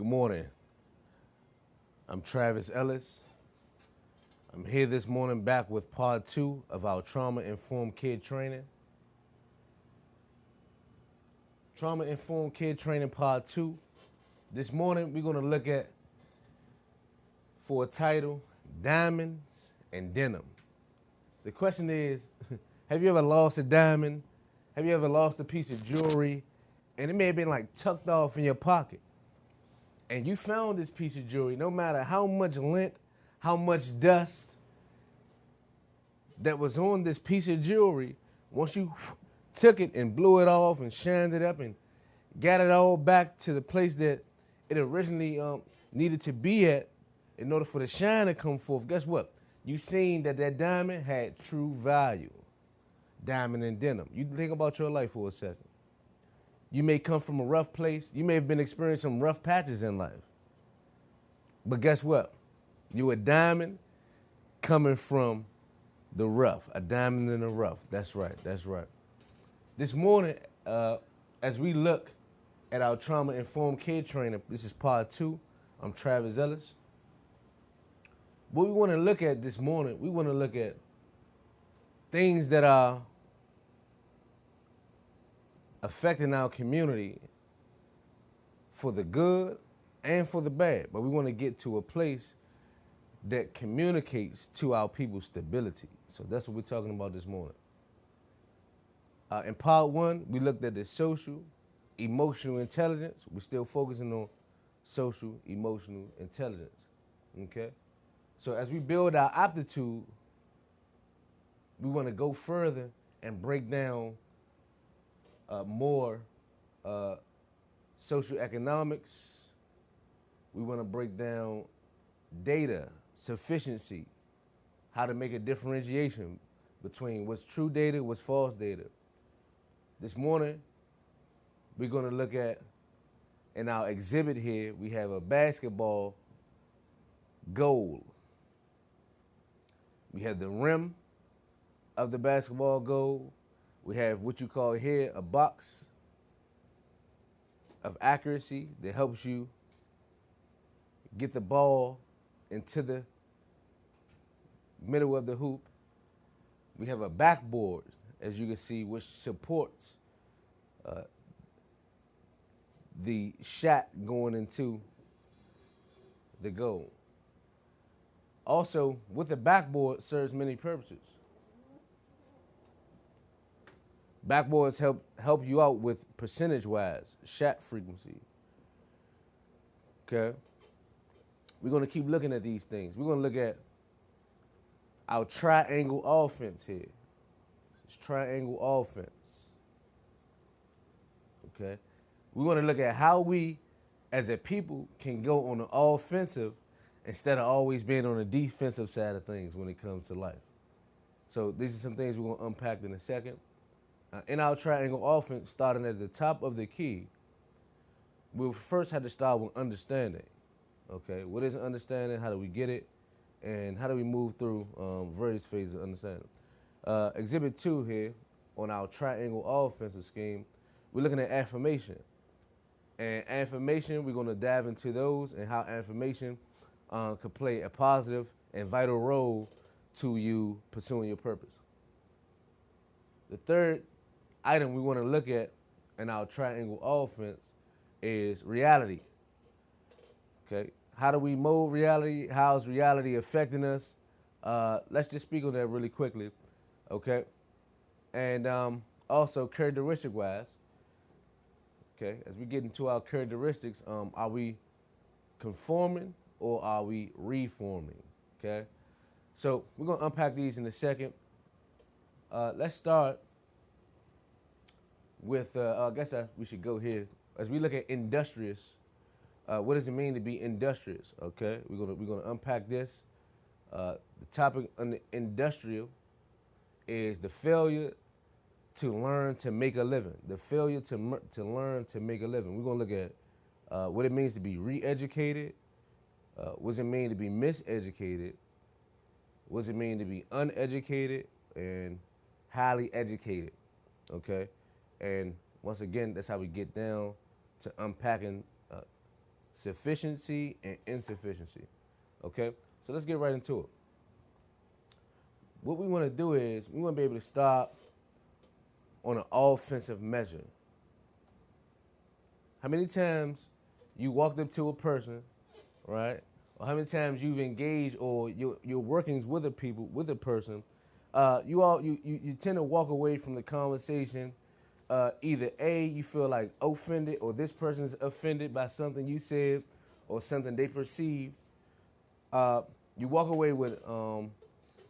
Good morning. I'm Travis Ellis. I'm here this morning back with part 2 of our trauma-informed kid training. Trauma-informed kid training part 2. This morning we're going to look at, for a title, diamonds and denim. The question is, have you ever lost a diamond? Have you ever lost a piece of jewelry? And it may have been like tucked off in your pocket. And you found this piece of jewelry, no matter how much lint, how much dust that was on this piece of jewelry, once you took it and blew it off and shined it up and got it all back to the place that it originally needed to be at in order for the shine to come forth, guess what? You seen that diamond had true value. Diamond and denim. You think about your life for a second. You may come from a rough place. You may have been experiencing some rough patches in life. But guess what? You a diamond coming from the rough. A diamond in the rough. That's right. That's right. This morning, as we look at our trauma-informed kid training, this is part 2. I'm Travis Ellis. What we want to look at this morning, we want to look at things that are affecting our community for the good and for the bad. But we want to get to a place that communicates to our people's stability. So that's what we're talking about this morning. In part 1, we looked at the social, emotional intelligence. We're still focusing on social, emotional intelligence. Okay? So as we build our aptitude, we want to go further and break down more social economics. We want to break down data, sufficiency, how to make a differentiation between what's true data, what's false data. This morning, we're going to look at, in our exhibit here, we have a basketball goal. We have the rim of the basketball goal. We have what you call here a box of accuracy that helps you get the ball into the middle of the hoop. We have a backboard, as you can see, which supports the shot going into the goal. Also, with the backboard serves many purposes. Backboards help you out with percentage-wise, shot frequency. Okay? We're going to keep looking at these things. We're going to look at our triangle offense here. It's triangle offense. Okay? We want to look at how we, as a people, can go on the offensive instead of always being on the defensive side of things when it comes to life. So these are some things we're going to unpack in a second. In our triangle offense, starting at the top of the key, we first had to start with understanding. Okay, what is understanding? How do we get it? And how do we move through various phases of understanding? Exhibit 2 here on our triangle offensive scheme, we're looking at affirmation. And affirmation, we're going to dive into those and how affirmation could play a positive and vital role to you pursuing your purpose. The third item we want to look at in our triangle offense is reality. Okay, how do we mold reality? How is reality affecting us? Let's just speak on that really quickly. Okay, and also characteristic-wise. Okay, as we get into our characteristics, are we conforming or are we reforming? Okay, so we're gonna unpack these in a second. Let's start with, I guess we should go here. As we look at industrious, what does it mean to be industrious? Okay, we're gonna unpack this. The topic on the industrial is the failure to learn to make a living. The failure to learn to make a living. We're gonna look at what it means to be re-educated. What does it mean to be miseducated? What does it mean to be uneducated and highly educated? Okay. And once again, that's how we get down to unpacking sufficiency, and insufficiency. Okay? So let's get right into it. What we want to do is we want to be able to start on an offensive measure. How many times you walked up to a person, right? Or how many times you've engaged or your workings with a person, you tend to walk away from the conversation. Either A, you feel like offended, or this person is offended by something you said or something they perceived. You walk away with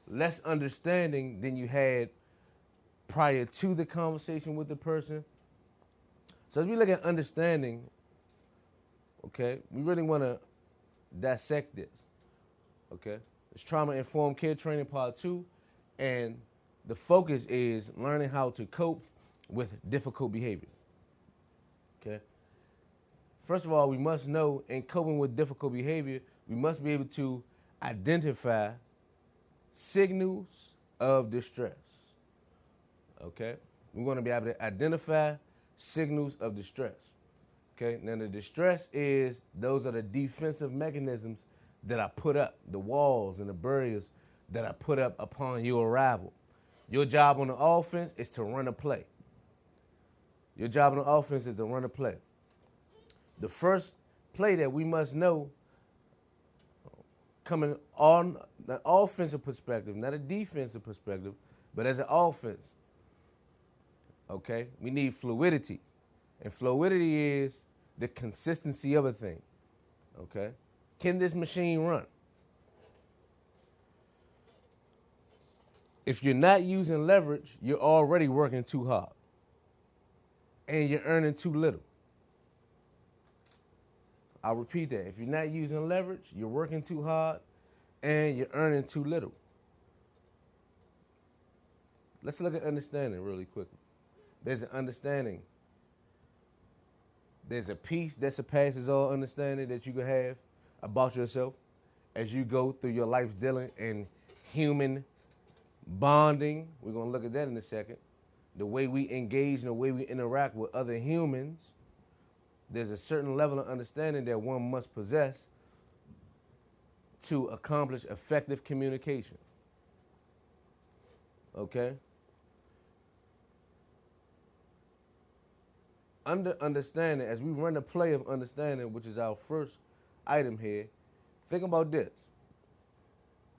less understanding than you had prior to the conversation with the person. So as we look at understanding, okay, we really want to dissect this, okay? It's Trauma-Informed Care Training Part 2, and the focus is learning how to cope with difficult behavior, okay? First of all, we must know in coping with difficult behavior, we must be able to identify signals of distress, okay? We're going to be able to identify signals of distress, okay? Now, the distress those are the defensive mechanisms that I put up, the walls and the barriers that I put up upon your arrival. Your job on the offense is to run a play. Your job on the offense is to run a play. The first play that we must know, coming on the offensive perspective, not a defensive perspective, but as an offense, okay, we need fluidity. And fluidity is the consistency of a thing, okay? Can this machine run? If you're not using leverage, you're already working too hard. And you're earning too little. I'll repeat that. If you're not using leverage, you're working too hard, and you're earning too little. Let's look at understanding really quickly. There's an understanding. There's a peace that surpasses all understanding that you can have about yourself as you go through your life dealing in human bonding. We're going to look at that in a second. The way we engage and the way we interact with other humans, there's a certain level of understanding that one must possess to accomplish effective communication. Okay? Understanding, as we run the play of understanding, which is our first item here, think about this.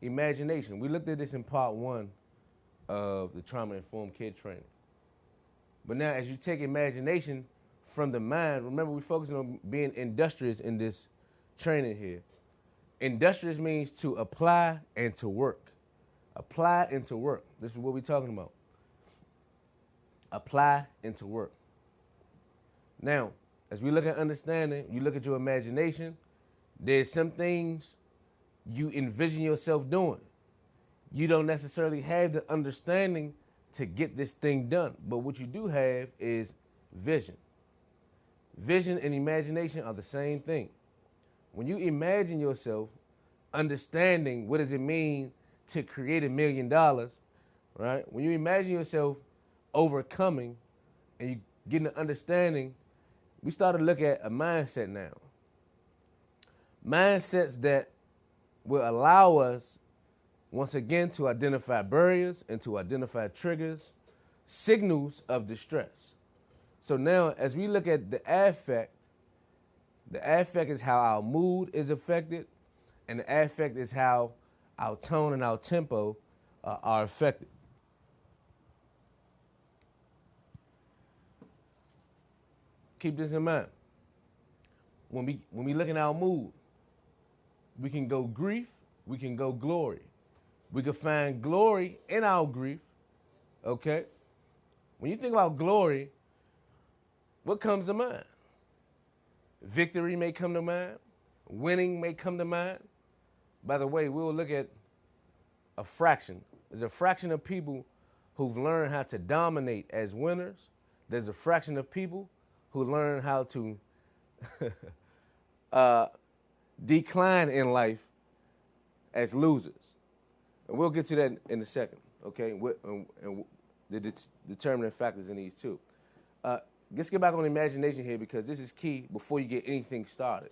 Imagination. We looked at this in part 1 of the Trauma-Informed Care Training. But now, as you take imagination from the mind, remember we're focusing on being industrious in this training here. Industrious means to apply and to work. Apply and to work. This is what we're talking about. Apply and to work. Now, as we look at understanding, you look at your imagination, there's some things you envision yourself doing. You don't necessarily have the understanding to get this thing done, but what you do have is vision. Vision and imagination are the same thing. When you imagine yourself understanding what does it mean to create $1 million, right? When you imagine yourself overcoming and you get an understanding, we start to look at a mindset now. Mindsets that will allow us, once again, to identify barriers and to identify triggers, signals of distress. So now, as we look at the affect is how our mood is affected, and the affect is how our tone and our tempo are affected. Keep this in mind. When we look at our mood, we can go grief, we can go glory. We can find glory in our grief, okay? When you think about glory, what comes to mind? Victory may come to mind. Winning may come to mind. By the way, we will look at a fraction. There's a fraction of people who've learned how to dominate as winners. There's a fraction of people who learn how to decline in life as losers. And we'll get to that in a second, okay? And the determining factors in these two. Let's get back on imagination here because this is key before you get anything started.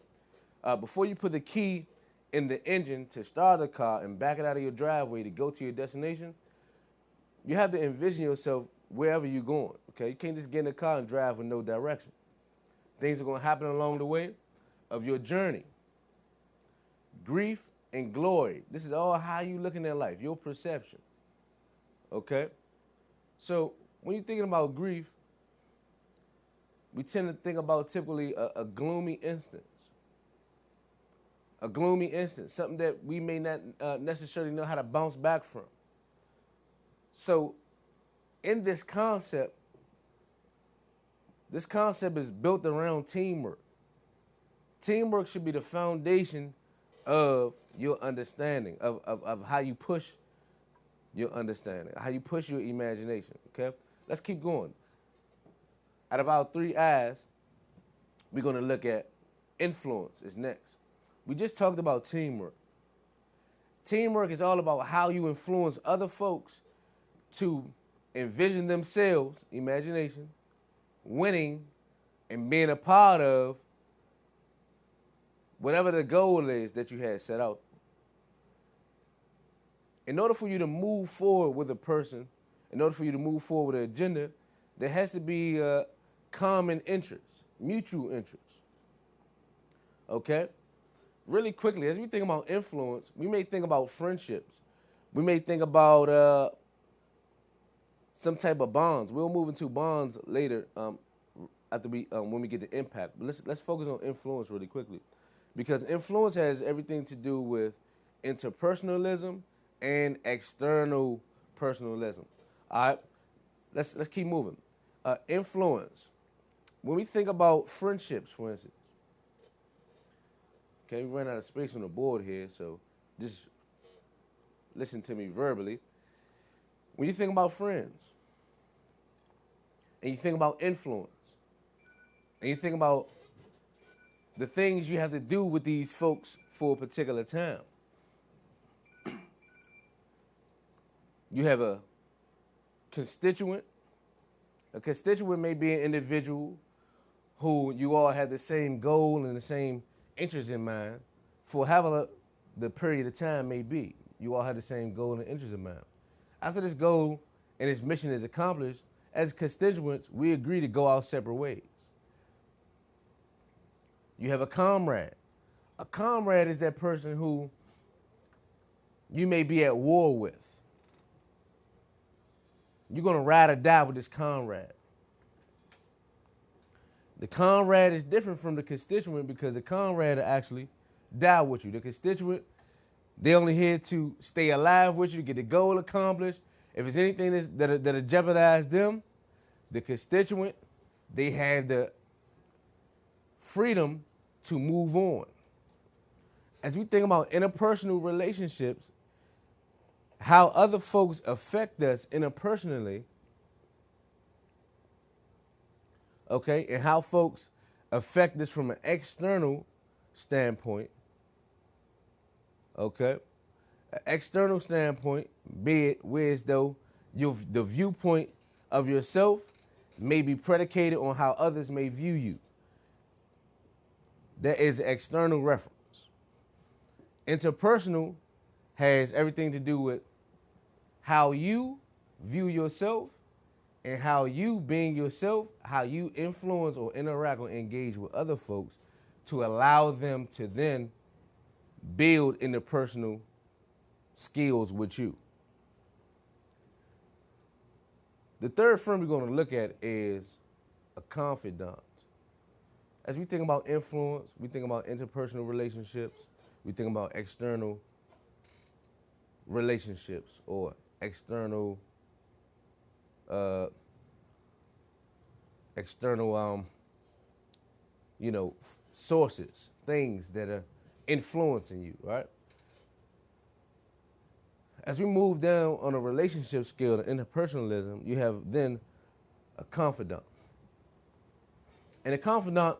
Before you put the key in the engine to start the car and back it out of your driveway to go to your destination, you have to envision yourself wherever you're going, okay? You can't just get in the car and drive with no direction. Things are going to happen along the way of your journey. Grief and glory. This is all how you looking at life, your perception, okay? So when you're thinking about grief, we tend to think about typically a gloomy instance. A gloomy instance, something that we may not necessarily know how to bounce back from. So in this concept is built around teamwork. Teamwork should be the foundation of your understanding, of how you push your understanding, how you push your imagination, okay? Let's keep going. Out of our 3 I's, we're going to look at influence is next. We just talked about teamwork. Teamwork is all about how you influence other folks to envision themselves, imagination, winning, and being a part of whatever the goal is that you had set out. In order for you to move forward with a person, in order for you to move forward with an agenda, there has to be common interests, mutual interests. Okay? Really quickly, as we think about influence, we may think about friendships. We may think about some type of bonds. We'll move into bonds later after when we get to impact. But let's focus on influence really quickly, because influence has everything to do with interpersonalism and external personalism. All right, let's keep moving. Influence. When we think about friendships, for instance. Okay, we ran out of space on the board here, so just listen to me verbally. When you think about friends, and you think about influence, and you think about the things you have to do with these folks for a particular time, you have a constituent. A constituent may be an individual who you all have the same goal and the same interest in mind for however the period of time may be. You all have the same goal and interest in mind. After this goal and its mission is accomplished, as constituents, we agree to go our separate ways. You have a comrade. A comrade is that person who you may be at war with. You're going to ride or die with this comrade. The comrade is different from the constituent because the comrade will actually die with you. The constituent, they're only here to stay alive with you, get the goal accomplished. If it's anything that'll jeopardize them, the constituent, they have the freedom to move on. As we think about interpersonal relationships, how other folks affect us interpersonally, okay, and how folks affect us from an external standpoint, okay? An external standpoint, be it where as though the viewpoint of yourself may be predicated on how others may view you. That is external reference. Interpersonal has everything to do with how you view yourself and how you being yourself, how you influence or interact or engage with other folks to allow them to then build interpersonal skills with you. The third friend we're going to look at is a confidant. As we think about influence, we think about interpersonal relationships, we think about external relationships or external sources, things that are influencing you, right? As we move down on a relationship scale to interpersonalism, you have then a confidant. And a confidant,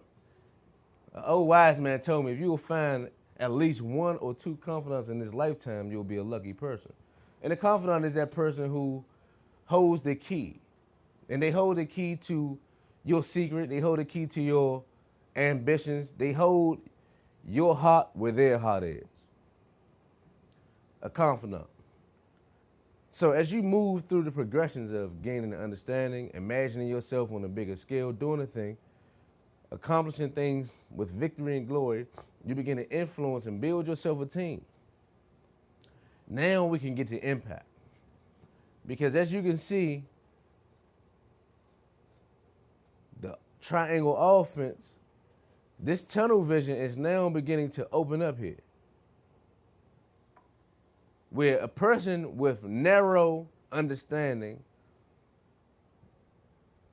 an old wise man told me, if you will find at least 1 or 2 confidants in this lifetime, you'll be a lucky person. And a confidant is that person who holds the key. And they hold the key to your secret. They hold the key to your ambitions. They hold your heart where their heart is. A confidant. So as you move through the progressions of gaining an understanding, imagining yourself on a bigger scale, doing a thing, accomplishing things with victory and glory, you begin to influence and build yourself a team. Now we can get to impact. Because as you can see, the triangle offense, this tunnel vision is now beginning to open up here. Where a person with narrow understanding,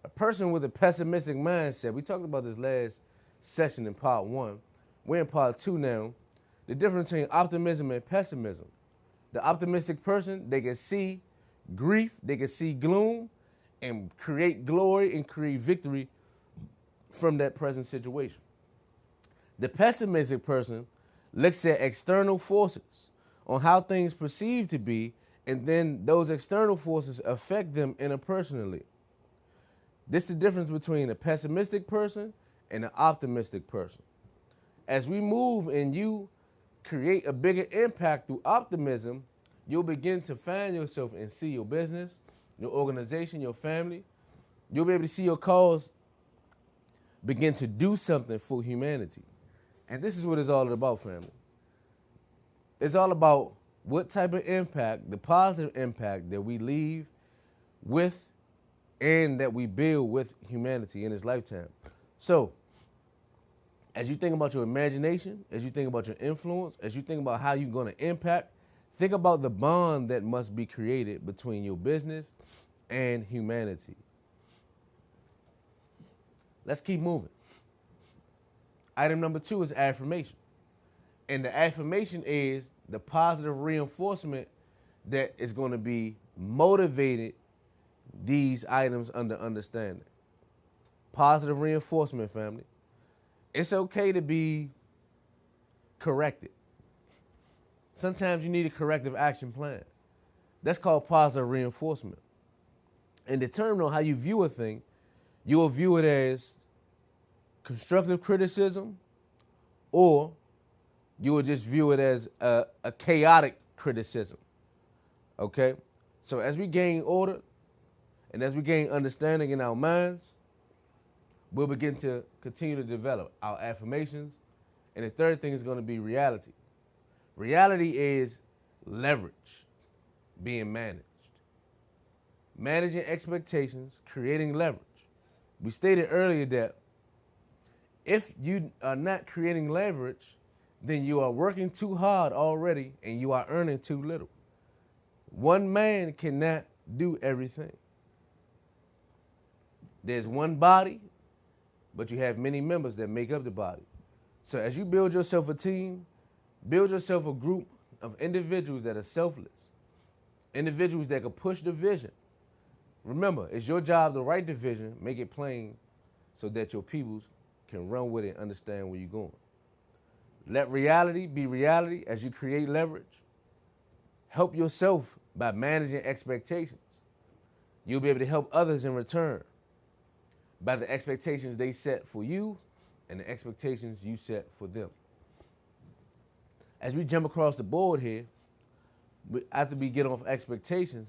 a person with a pessimistic mindset, we talked about this last session in part 1. We're in part 2 now. The difference between optimism and pessimism. The optimistic person, they can see grief, they can see gloom, and create glory and create victory from that present situation. The pessimistic person looks at external forces on how things perceive to be, and then those external forces affect them interpersonally. This is the difference between a pessimistic person and an optimistic person. As we move and you create a bigger impact through optimism, you'll begin to find yourself and see your business, your organization, your family. You'll be able to see your cause begin to do something for humanity. And this is what it's all about, family. It's all about what type of impact, the positive impact that we leave with and that we build with humanity in its lifetime. So, as you think about your imagination, as you think about your influence, as you think about how you're going to impact, think about the bond that must be created between your business and humanity. Let's keep moving. Item number 2 is affirmation. And the affirmation is the positive reinforcement that is going to be motivated these items under understanding. Positive reinforcement, family. It's okay to be corrected. Sometimes you need a corrective action plan. That's called positive reinforcement. And determine on how you view a thing, you will view it as constructive criticism, or you will just view it as a chaotic criticism. Okay? So as we gain order and as we gain understanding in our minds, we'll begin to continue to develop our affirmations. And the third thing is going to be reality. Reality is leverage being managed. Managing expectations, creating leverage. We stated earlier that if you are not creating leverage, then you are working too hard already and you are earning too little. One man cannot do everything. There's one body, but you have many members that make up the body. So as you build yourself a team, build yourself a group of individuals that are selfless, individuals that can push the vision. Remember, it's your job to write the vision, make it plain so that your peoples can run with it and understand where you're going. Let reality be reality as you create leverage. Help yourself by managing expectations. You'll be able to help others in return by the expectations they set for you and the expectations you set for them. As we jump across the board here, after we get off expectations,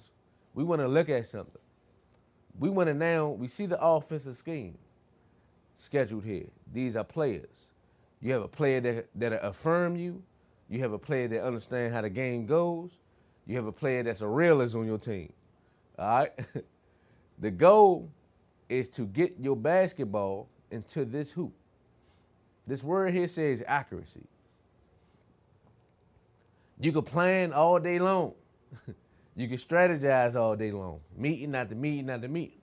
we want to look at something. We see the offensive scheme scheduled here. These are players. You have a player that affirm you. You have a player that understands how the game goes. You have a player that's a realist on your team. All right? The goal is to get your basketball into this hoop. This word here says accuracy. You can plan all day long. You can strategize all day long. Meeting after meeting after meeting.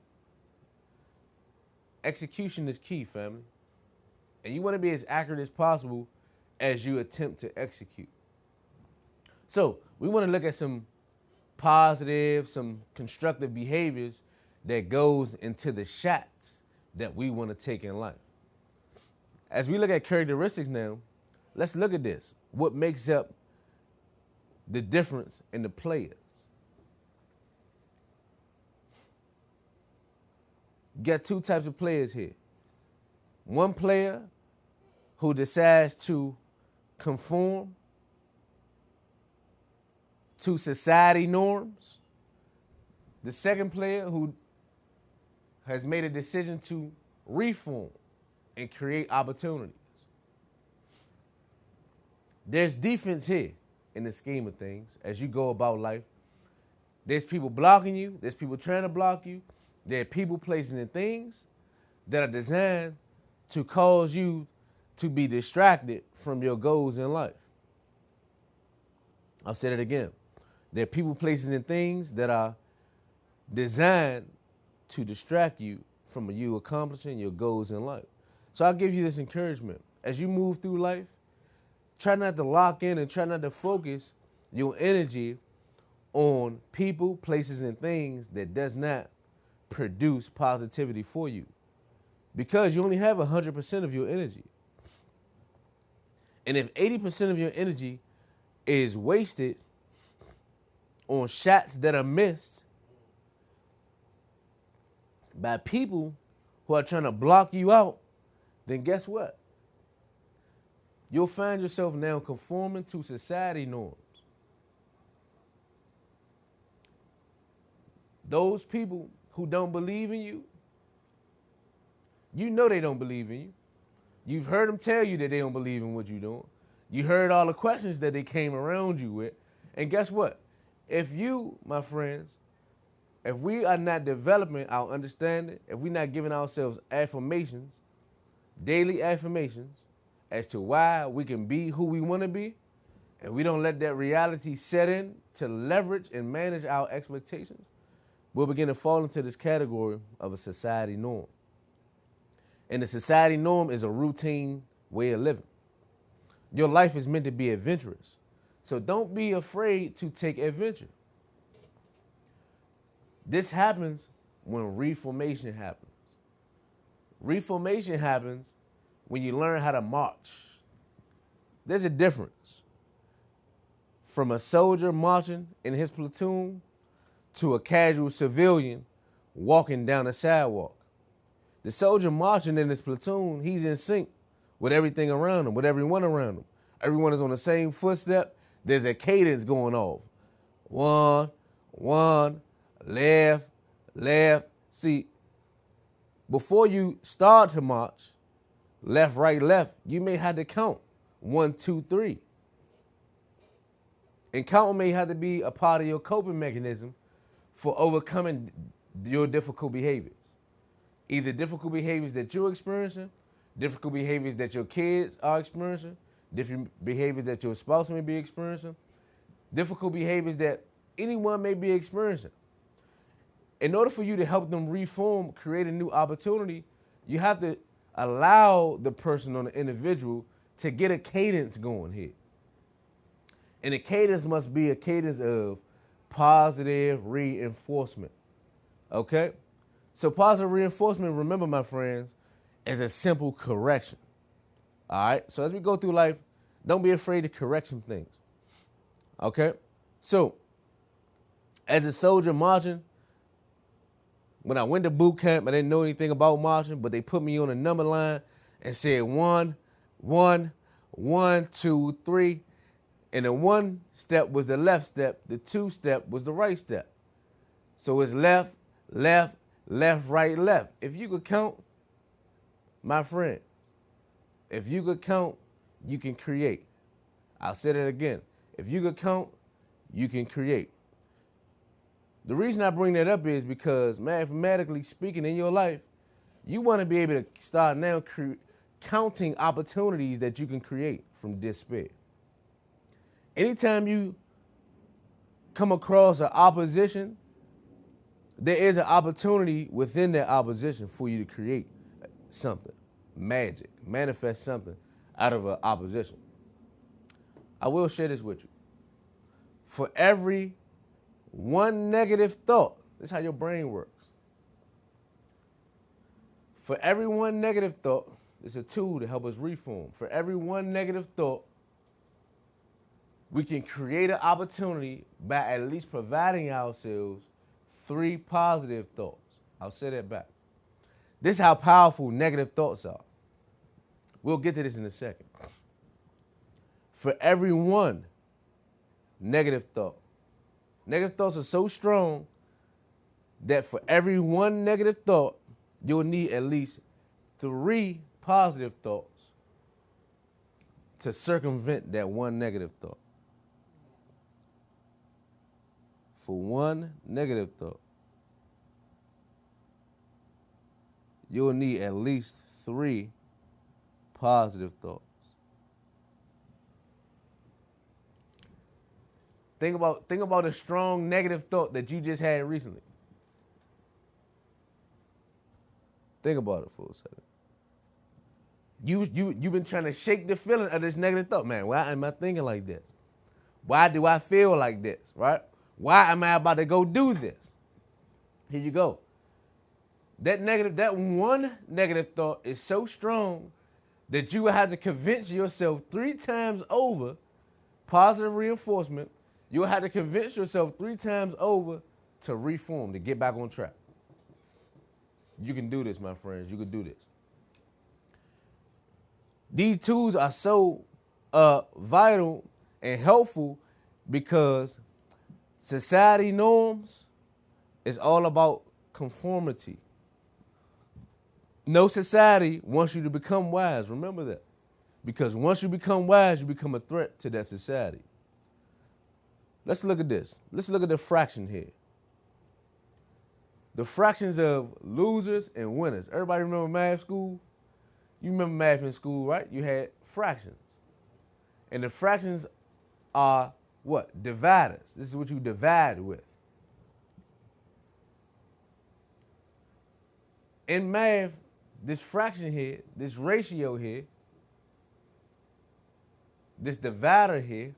Execution is key, family. And you want to be as accurate as possible as you attempt to execute. So we want to look at some positive, some constructive behaviors that goes into the shots that we want to take in life. As we look at characteristics now, let's look at this. What makes up the difference in the players? You got two types of players here. One player who decides to conform to society norms. The second player who has made a decision to reform and create opportunities. There's defense here in the scheme of things as you go about life. There's people blocking you. There's people trying to block you. There are people, places, and things that are designed to cause you to be distracted from your goals in life. I'll say that again. There are people, places, and things that are designed to distract you from you accomplishing your goals in life. So I'll give you this encouragement. As you move through life, try not to lock in and try not to focus your energy on people, places, and things that does not produce positivity for you. Because you only have 100% of your energy. And if 80% of your energy is wasted on shots that are missed by people who are trying to block you out, then guess what? You'll find yourself now conforming to society norms. Those people who don't believe in you, you know they don't believe in you. You've heard them tell you that they don't believe in what you're doing. You heard all the questions that they came around you with. And guess what? If you, my friends, if we are not developing our understanding, if we're not giving ourselves affirmations, daily affirmations, as to why we can be who we want to be, and we don't let that reality set in to leverage and manage our expectations, we'll begin to fall into this category of a society norm. And the society norm is a routine way of living. Your life is meant to be adventurous. So don't be afraid to take adventure. This happens when reformation happens. Reformation happens when you learn how to march. There's a difference from a soldier marching in his platoon to a casual civilian walking down a sidewalk. The soldier marching in his platoon, he's in sync with everything around him, with everyone around him. Everyone is on the same footstep. There's a cadence going off. One, left, left. See, before you start to march, left, right, left, you may have to count 1, 2, 3. And counting may have to be a part of your coping mechanism for overcoming your difficult behaviors. Either difficult behaviors that you're experiencing, difficult behaviors that your kids are experiencing, different behaviors that your spouse may be experiencing, difficult behaviors that anyone may be experiencing. In order for you to help them reform, create a new opportunity, you have to allow the person or the individual to get a cadence going here. And the cadence must be a cadence of positive reinforcement. Okay? So positive reinforcement, remember, my friends, is a simple correction. All right? So as we go through life, don't be afraid to correct some things. Okay? So, as a soldier marching, when I went to boot camp, I didn't know anything about marching, but they put me on a number line and said 1, 1, 1, 2, 3. And the 1 step was the left step. The 2 step was the right step. So it's left, left, left, right, left. If you could count, my friend, if you could count, you can create. I'll say that again. If you could count, you can create. The reason I bring that up is because mathematically speaking in your life, you want to be able to start now counting opportunities that you can create from despair. Anytime you come across an opposition, there is an opportunity within that opposition for you to create something, magic, manifest something out of an opposition. I will share this with you. For every one negative thought, this is how your brain works. For every one negative thought, it's a tool to help us reform. For every one negative thought, we can create an opportunity by at least providing ourselves 3 positive thoughts. I'll say that back. This is how powerful negative thoughts are. We'll get to this in a second. for every one negative thought. Negative thoughts are so strong that for every one negative thought, you'll need at least 3 positive thoughts to circumvent that one negative thought. For one negative thought, you'll need at least 3 positive thoughts. Think about a strong negative thought that you just had recently. Think about it for a second. You've been trying to shake the feeling of this negative thought. Man, why am I thinking like this? Why do I feel like this, right? Why am I about to go do this? Here you go. That one negative thought is so strong that you will have to convince yourself 3 times over, positive reinforcement, you'll have to convince yourself 3 times over to reform, to get back on track. You can do this, my friends. You can do this. These tools are so vital and helpful because society norms is all about conformity. No society wants you to become wise. Remember that. Because once you become wise, you become a threat to that society. Let's look at this. Let's look at the fraction here. The fractions of losers and winners. Everybody remember math school? You remember math in school, right? You had fractions. And the fractions are what? Dividers. This is what you divide with. In math, this fraction here, this ratio here, this divider here,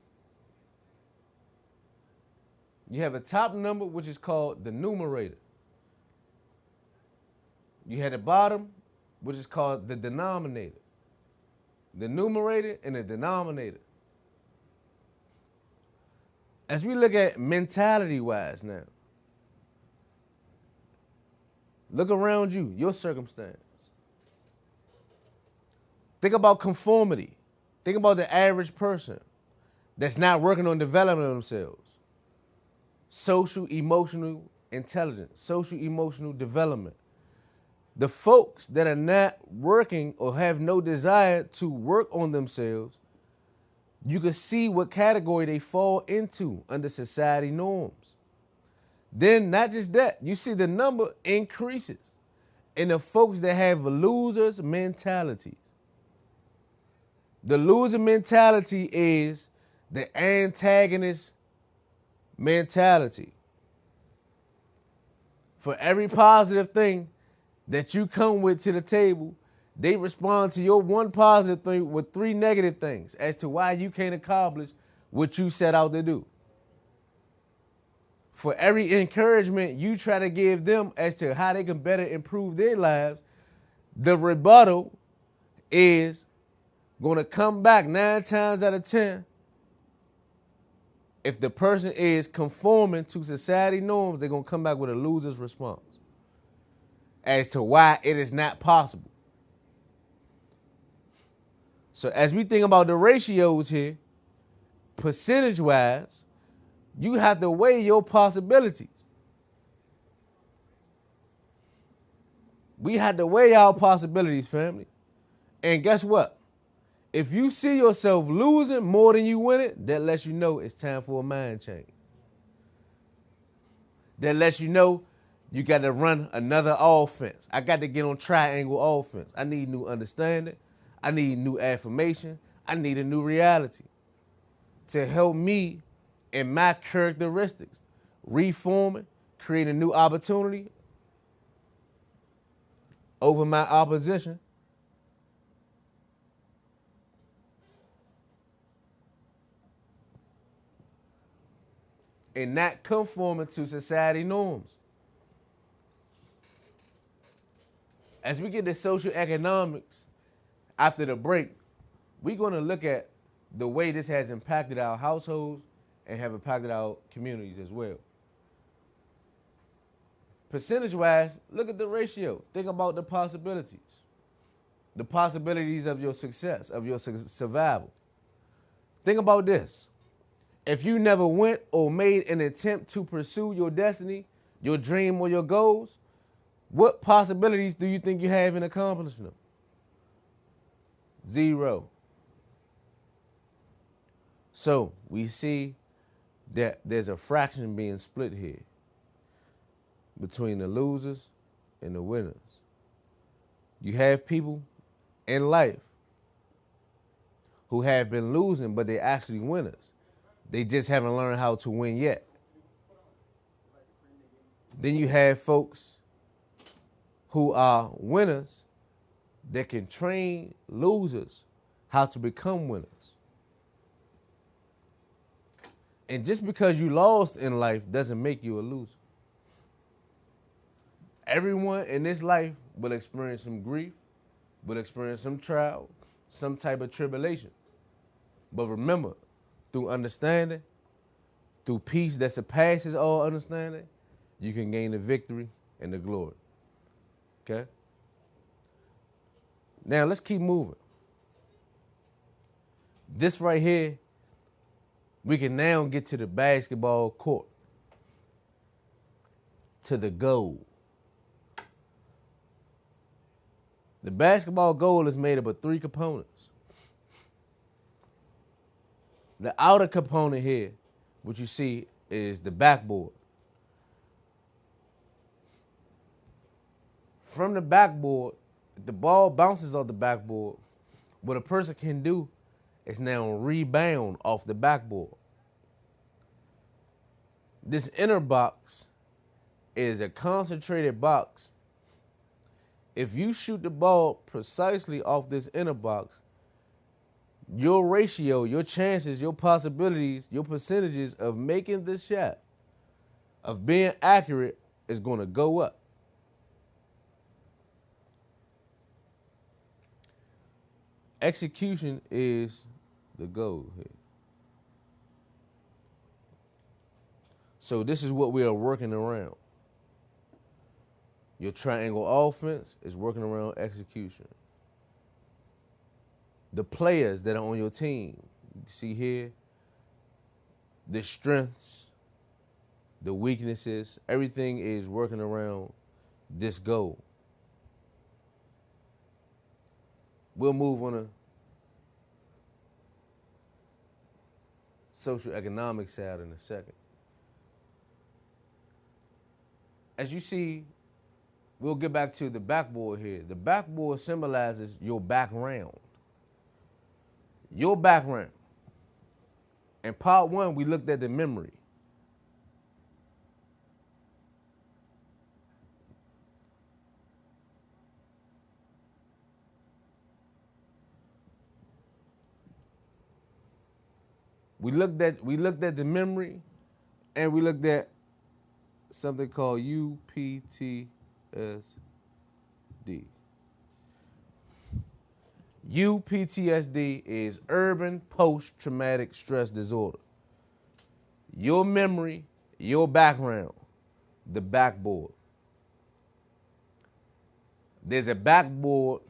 you have a top number, which is called the numerator. You had a bottom, which is called the denominator. The numerator and the denominator. As we look at mentality-wise now, look around you, your circumstance. Think about conformity. Think about the average person that's not working on developing themselves. Social, emotional intelligence, social, emotional development. The folks that are not working or have no desire to work on themselves, you can see what category they fall into under society norms. Then not just that, you see the number increases in the folks that have a loser's mentality. The loser mentality is the antagonist mentality. For every positive thing that you come with to the table, they respond to your one positive thing with 3 negative things as to why you can't accomplish what you set out to do. For every encouragement you try to give them as to how they can better improve their lives, the rebuttal is going to come back 9 times out of 10. If the person is conforming to society norms, they're going to come back with a loser's response as to why it is not possible. So as we think about the ratios here, percentage-wise, you have to weigh your possibilities. We had to weigh our possibilities, family. And guess what? If you see yourself losing more than you winning, that lets you know it's time for a mind change. That lets you know you got to run another offense. I got to get on triangle offense. I need new understanding. I need new affirmation. I need a new reality to help me in my characteristics, reforming, create a new opportunity over my opposition. And not conforming to society norms. As we get to social economics after the break, we're going to look at the way this has impacted our households and have impacted our communities as well. Percentage-wise, look at the ratio. Think about the possibilities. The possibilities of your success, of your survival. Think about this. If you never went or made an attempt to pursue your destiny, your dream, or your goals, what possibilities do you think you have in accomplishing them? Zero. So we see that there's a fraction being split here between the losers and the winners. You have people in life who have been losing, but they're actually winners. They just haven't learned how to win yet. Then you have folks who are winners that can train losers how to become winners. And just because you lost in life doesn't make you a loser. Everyone in this life will experience some grief, will experience some trial, some type of tribulation. But remember, through understanding, through peace that surpasses all understanding, you can gain the victory and the glory. Okay? Now let's keep moving. This right here, we can now get to the basketball court, to the goal. The basketball goal is made up of 3 components. The outer component here, what you see, is the backboard. From the backboard, the ball bounces off the backboard. What a person can do is now rebound off the backboard. This inner box is a concentrated box. If you shoot the ball precisely off this inner box, your ratio, your chances, your possibilities, your percentages of making the shot, of being accurate, is going to go up. Execution is the goal here. So this is what we are working around. Your triangle offense is working around execution. The players that are on your team, you see here, the strengths, the weaknesses, everything is working around this goal. We'll move on to social economic side in a second. As you see, we'll get back to the backboard here. The backboard symbolizes your background. Your background. In part 1, we looked at the memory. We looked at the memory, and we looked at something called UPTSD. UPTSD is urban post-traumatic stress disorder. Your memory, your background, the backboard. There's a backboard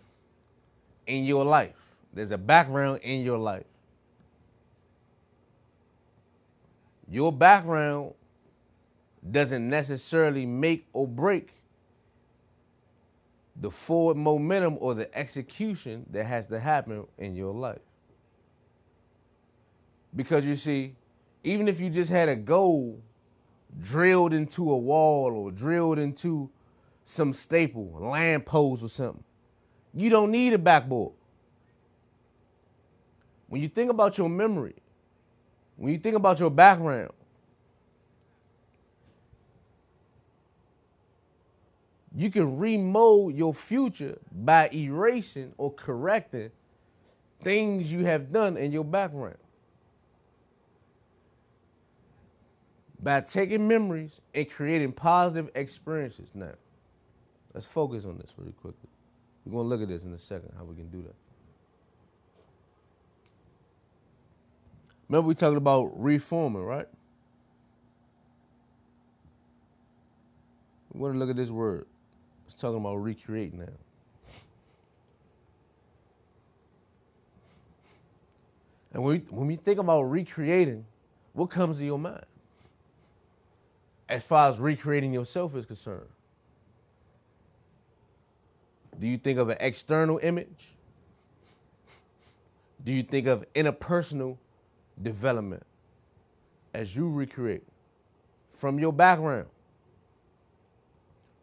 in your life. There's a background in your life. Your background doesn't necessarily make or break the forward momentum or the execution that has to happen in your life. Because you see, even if you just had a goal drilled into a wall or drilled into some staple, a lamppost or something, you don't need a backboard. When you think about your memory, when you think about your background, you can remold your future by erasing or correcting things you have done in your background. By taking memories and creating positive experiences. Now, let's focus on this really quickly. We're going to look at this in a second, how we can do that. Remember we talked about reforming, right? We want to look at this word. It's talking about recreate now. And when we think about recreating, what comes to your mind? As far as recreating yourself is concerned. Do you think of an external image? Do you think of interpersonal development as you recreate from your background,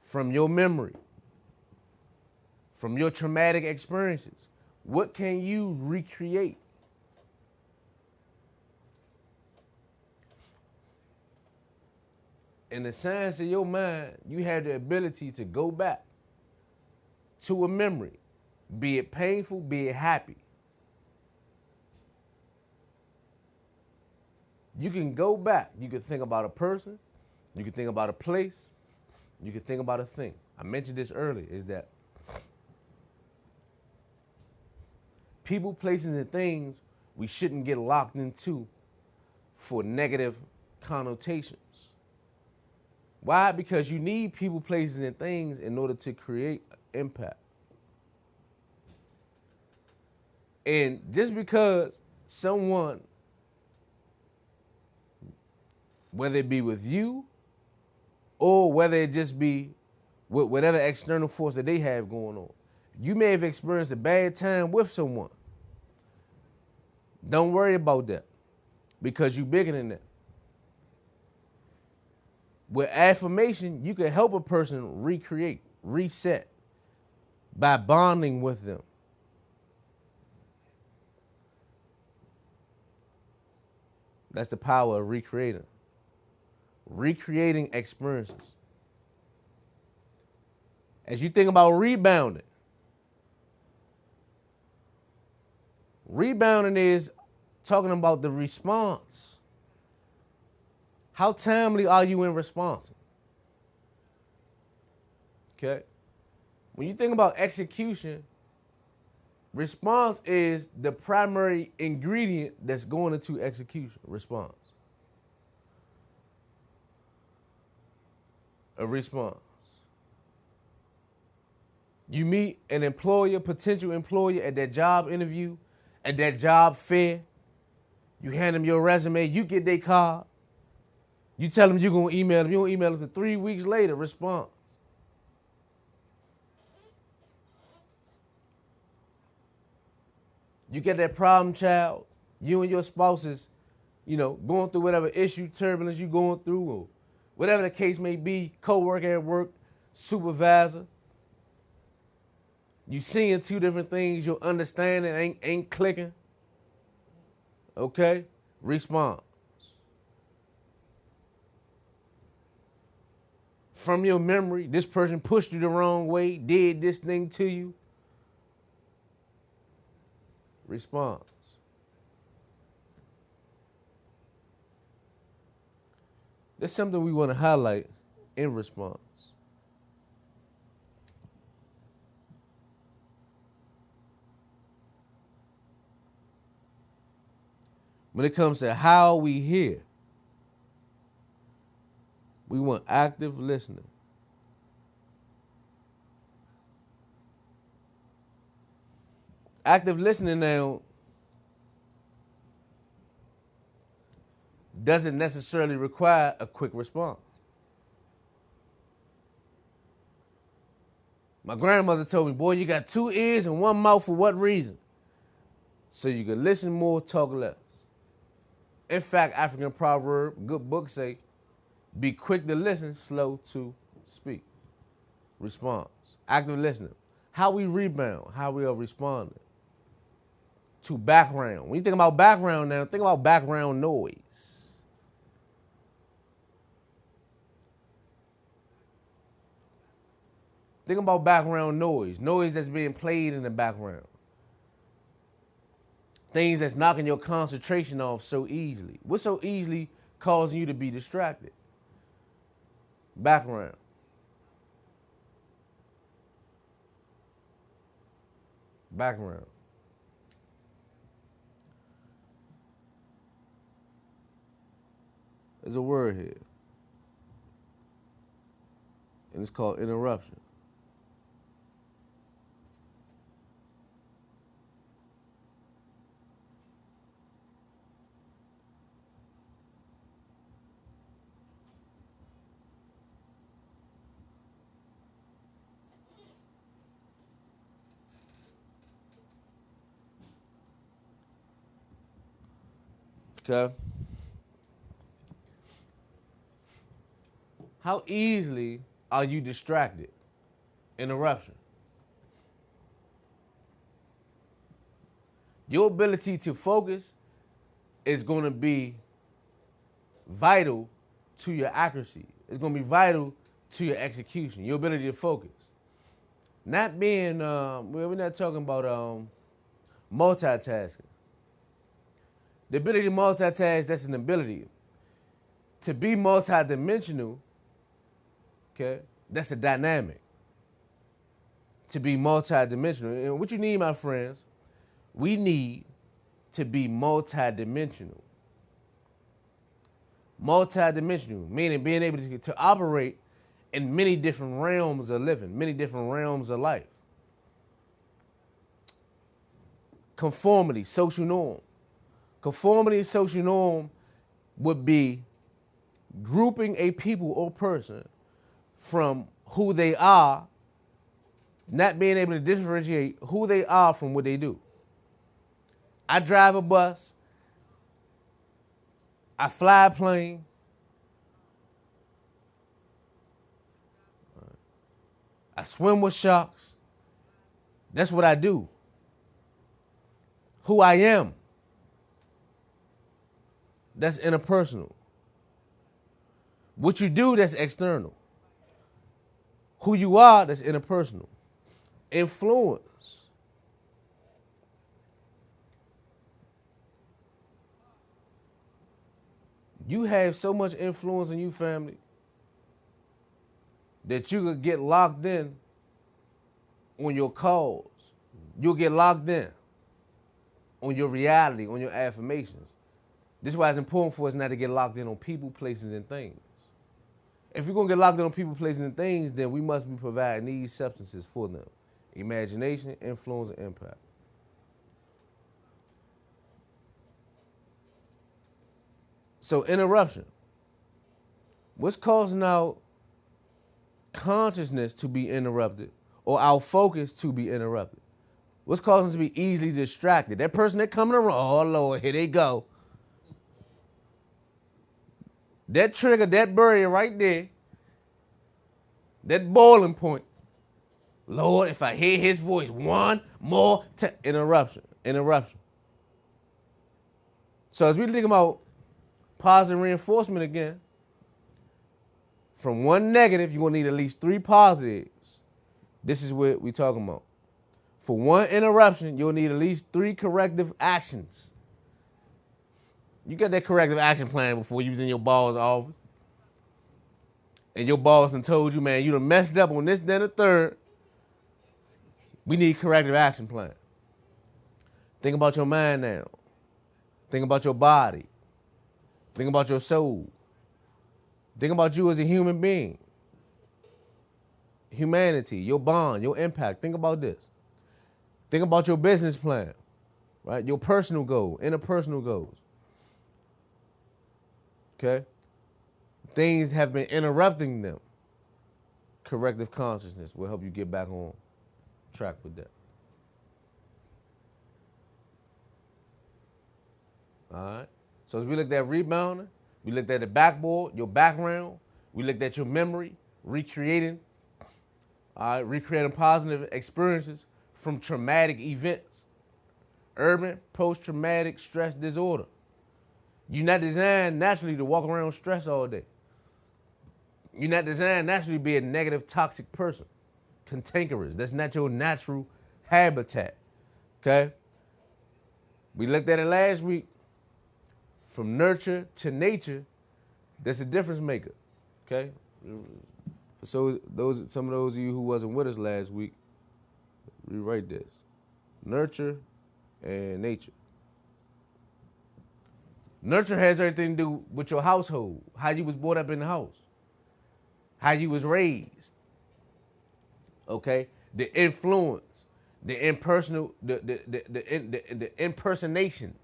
from your memory, from your traumatic experiences? What can you recreate? In the science of your mind, you have the ability to go back to a memory, be it painful, be it happy. You can go back. You can think about a person. You can think about a place. You can think about a thing. I mentioned this earlier, is that people, places, and things we shouldn't get locked into for negative connotations. Why? Because you need people, places, and things in order to create impact. And just because someone, whether it be with you or whether it just be with whatever external force that they have going on, you may have experienced a bad time with someone. Don't worry about that because you're bigger than that. With affirmation, you can help a person recreate, reset by bonding with them. That's the power of recreating. Recreating experiences. As you think about rebounding, rebounding is talking about the response. How timely are you in response? Okay? When you think about execution, response is the primary ingredient that's going into execution. Response. A response. You meet an employer, potential employer at that job interview, at that job fair. You hand them your resume. You get their card. You tell them you're going to email them. You don't email them for 3 weeks later. Response. You get that problem child. You and your spouse is, going through whatever issue, turbulence you going through, or whatever the case may be, co-worker at work, supervisor. You seeing two different things. Your understanding ain't clicking. Okay? Response. From your memory, this person pushed you the wrong way, did this thing to you. Response. That's something we want to highlight in response. When it comes to how we hear, we want active listening. Active listening now doesn't necessarily require a quick response. My grandmother told me, boy, you got 2 ears and 1 mouth for what reason? So you can listen more, talk less. In fact, African proverb, good book say, be quick to listen, slow to speak. Response. Active listening. How we rebound, how we are responding to background. When you think about background now, think about background noise. Think about background noise. Noise that's being played in the background. Things that's knocking your concentration off so easily. What's so easily causing you to be distracted? Background. Background. There's a word here. And it's called interruption. Okay. How easily are you distracted? Interruption. Your ability to focus is going to be vital to your accuracy. It's going to be vital to your execution, your ability to focus. Not being, we're not talking about multitasking. The ability to multitask, that's an ability. To be multidimensional, okay, that's a dynamic. To be multidimensional. And what you need, my friends, we need to be multidimensional. Multidimensional, meaning being able to operate in many different realms of living, many different realms of life. Conformity, social norm. Conformity and social norm would be grouping a people or person from who they are, not being able to differentiate who they are from what they do. I drive a bus. I fly a plane. I swim with sharks. That's what I do. Who I am, that's interpersonal. What you do, that's external. Who you are, that's interpersonal. Influence. You have so much influence in your family that you could get locked in on your cause. You'll get locked in on your reality, on your affirmations. This is why it's important for us not to get locked in on people, places, and things. If we're going to get locked in on people, places, and things, then we must be providing these substances for them. Imagination, influence, and impact. So interruption. What's causing our consciousness to be interrupted or our focus to be interrupted? What's causing us to be easily distracted? That person that coming around, oh Lord, here they go. That trigger, that barrier right there, that boiling point. Lord, if I hear his voice one more time, interruption. So as we think about positive reinforcement again, from one negative, you're going to need at least 3 positives. This is what we're talking about. For one interruption, you'll need at least 3 corrective actions. You got that corrective action plan before you was in your boss' office. And your boss done told you, man, you done messed up on this, then the third. We need corrective action plan. Think about your mind now. Think about your body. Think about your soul. Think about you as a human being. Humanity, your bond, your impact. Think about this. Think about your business plan, right? Your personal goal, interpersonal goals. Okay? Things have been interrupting them. Corrective consciousness will help you get back on track with that. All right? So as we looked at rebounding, we looked at the backboard, your background, we looked at your memory, recreating positive experiences from traumatic events. Urban post-traumatic stress disorder. You're not designed naturally to walk around stressed all day. You're not designed naturally to be a negative, toxic person. Cantankerous. That's not your natural habitat. Okay? We looked at it last week. From nurture to nature, that's a difference maker. Okay? So some of those of you who wasn't with us last week, rewrite this. Nurture and nature. Nurture has everything to do with your household, how you was brought up in the house, how you was raised. Okay? The influence, the impersonal, the impersonations,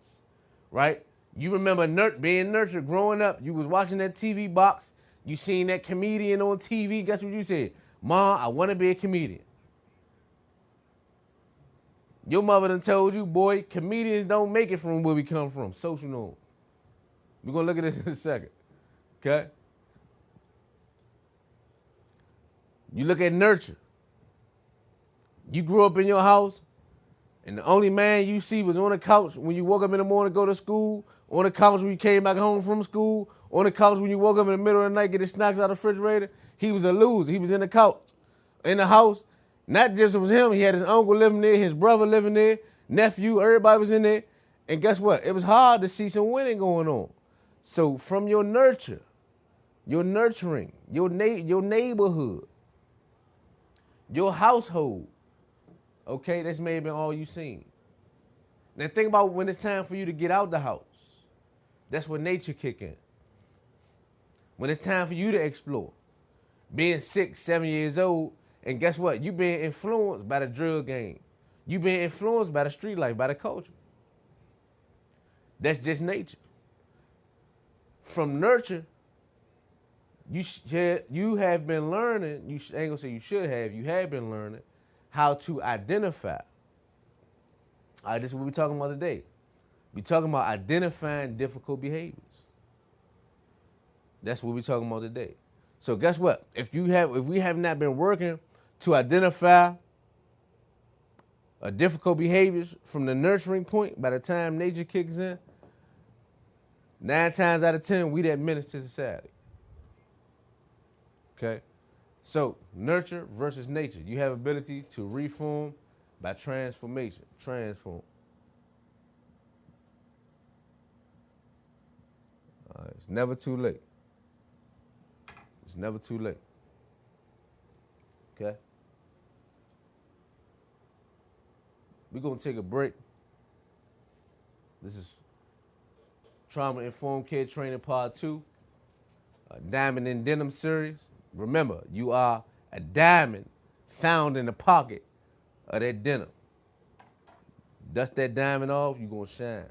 right? You remember being nurtured growing up. You was watching that TV box. You seen that comedian on TV. Guess what you said? Mom, I want to be a comedian. Your mother done told you, boy, comedians don't make it from where we come from. Social norm. We're going to look at this in a second. Okay? You look at nurture. You grew up in your house, and the only man you see was on the couch when you woke up in the morning to go to school, on the couch when you came back home from school, on the couch when you woke up in the middle of the night, get his snacks out of the refrigerator. He was a loser. He was in the couch, in the house. Not just was him. He had his uncle living there, his brother living there, nephew, everybody was in there. And guess what? It was hard to see some winning going on. So from your nurture, your nurturing, your neighborhood, your household, okay, that's maybe been all you seen. Now think about when it's time for you to get out the house. That's when nature kick in. When it's time for you to explore. Being 6, 7 years old, and guess what? You being influenced by the drug game. You being influenced by the street life, by the culture. That's just nature. From nurture, you have been learning, I ain't gonna say you should have, you have been learning how to identify. All right, this is what we're talking about today. We're talking about identifying difficult behaviors. That's what we're talking about today. So guess what? If we have not been working to identify difficult behaviors from the nurturing point, by the time nature kicks in, 9 times out of 10, we that menace to society. Okay? So, nurture versus nature. You have ability to reform by transformation. Transform. All right, it's never too late. It's never too late. Okay? We're going to take a break. This is Trauma Informed Kid Training Part 2, Diamond and Denim series. Remember, you are a diamond found in the pocket of that denim. Dust that diamond off, you're going to shine.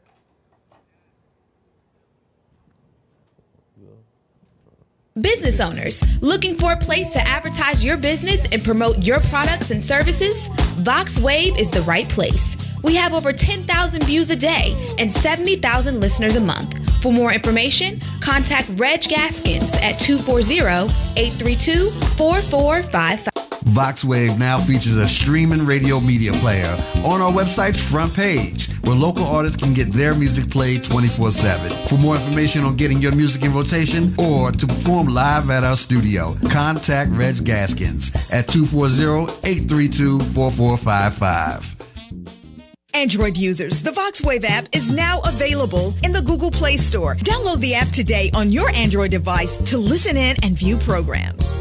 Business owners looking for a place to advertise your business and promote your products and services? VoxWave is the right place. We have over 10,000 views a day and 70,000 listeners a month. For more information, contact Reg Gaskins at 240-832-4455. VoxWave now features a streaming radio media player on our website's front page, where local artists can get their music played 24/7. For more information on getting your music in rotation or to perform live at our studio, contact Reg Gaskins at 240-832-4455. Android users, the VoxWave app is now available in the Google Play Store. Download the app today on your Android device to listen in and view programs.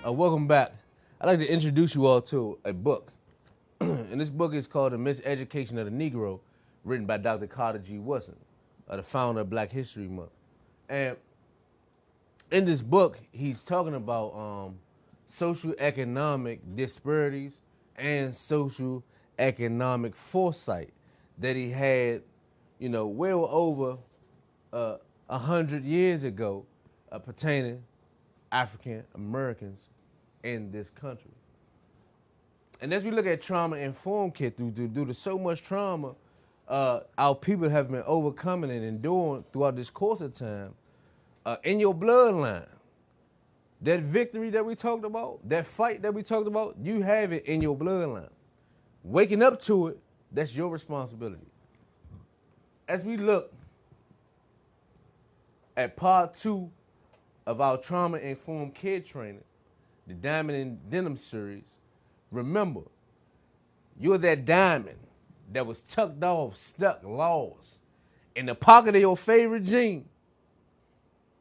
Welcome back. I'd like to introduce you all to a book. And this book is called The Miseducation of the Negro, written by Dr. Carter G. Woodson, the founder of Black History Month. And in this book, he's talking about social economic disparities and social economic foresight that he had, well over 100 years ago pertaining African Americans in this country. And as we look at trauma-informed kids, due to so much trauma, our people have been overcoming and enduring throughout this course of time. In your bloodline, that victory that we talked about, that fight that we talked about, you have it in your bloodline. Waking up to it, that's your responsibility. As we look at part 2 of our trauma-informed kid training, the Diamond and Denim series, remember, you're that diamond that was tucked off, stuck, lost in the pocket of your favorite jean.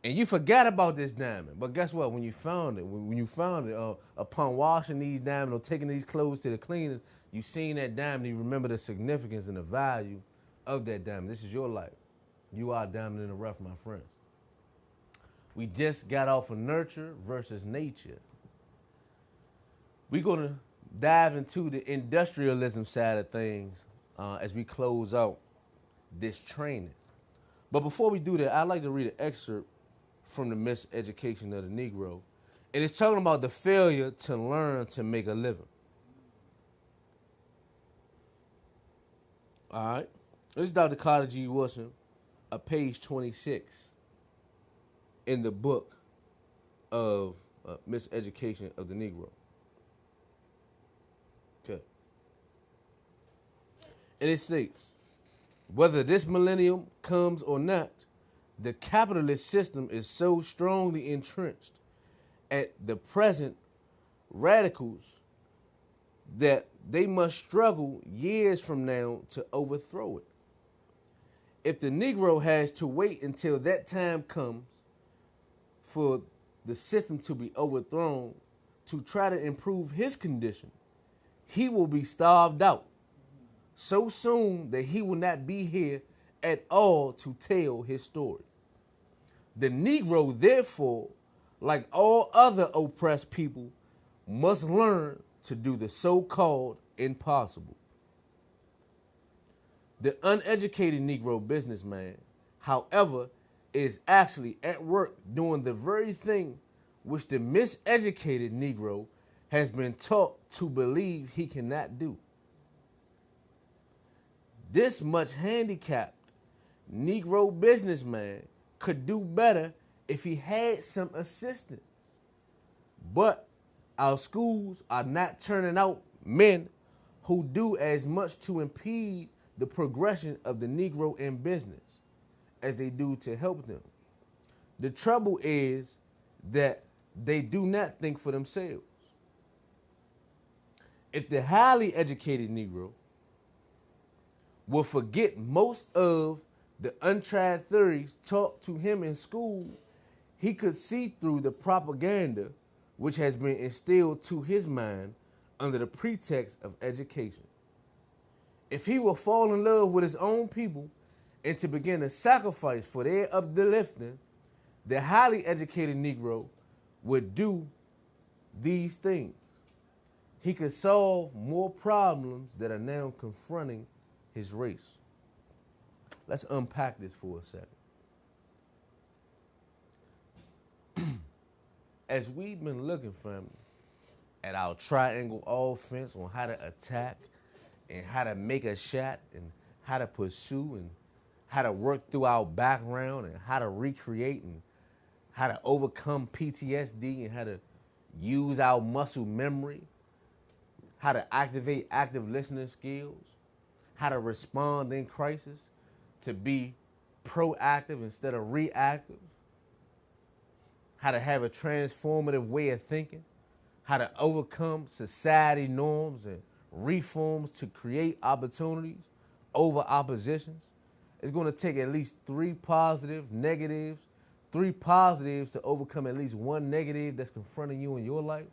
And you forgot about this diamond. But guess what? When you found it, upon washing these diamonds or taking these clothes to the cleaners, you seen that diamond, you remember the significance and the value of that diamond. This is your life. You are a diamond in the rough, my friends. We just got off of nurture versus nature. We're going to dive into the industrialism side of things as we close out this training. But before we do that, I'd like to read an excerpt from The Miseducation of the Negro. And it's talking about the failure to learn to make a living. All right. This is Dr. Carter G. Woodson, page 26 in the book of Miseducation of the Negro. Okay. And it states, whether this millennium comes or not, the capitalist system is so strongly entrenched at the present radicals that they must struggle years from now to overthrow it. If the Negro has to wait until that time comes for the system to be overthrown to try to improve his condition, he will be starved out so soon that he will not be here at all to tell his story. The Negro, therefore, like all other oppressed people, must learn to do the so-called impossible. The uneducated Negro businessman, however, is actually at work doing the very thing which the miseducated Negro has been taught to believe he cannot do. This much handicapped Negro businessman could do better if he had some assistance. But our schools are not turning out men who do as much to impede the progression of the Negro in business as they do to help them. The trouble is that they do not think for themselves. If the highly educated Negro will forget most of the untried theories taught to him in school, he could see through the propaganda which has been instilled to his mind under the pretext of education. If he will fall in love with his own people and to begin to sacrifice for their uplifting, the highly educated Negro would do these things. He could solve more problems that are now confronting his race. Let's unpack this for a second. As we've been looking, family, at our triangle offense on how to attack and how to make a shot and how to pursue and how to work through our background and how to recreate and how to overcome PTSD and how to use our muscle memory, how to activate active listening skills, how to respond in crisis, to be proactive instead of reactive, how to have a transformative way of thinking, how to overcome society norms and reforms to create opportunities over oppositions. It's going to take at least 3 positive negatives, 3 positives to overcome at least 1 negative that's confronting you in your life.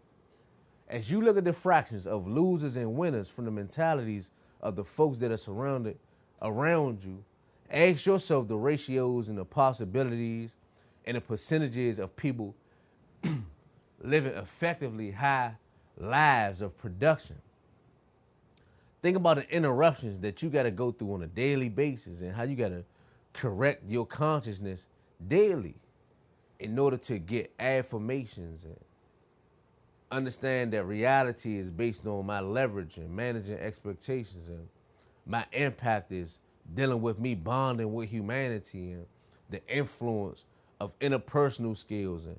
As you look at the fractions of losers and winners from the mentalities of the folks that are surrounded around you, ask yourself the ratios and the possibilities and the percentages of people living effectively high lives of production. Think about the interruptions that you got to go through on a daily basis and how you got to correct your consciousness daily in order to get affirmations and understand that reality is based on my leverage and managing expectations, and my impact is dealing with me bonding with humanity and the influence of interpersonal skills and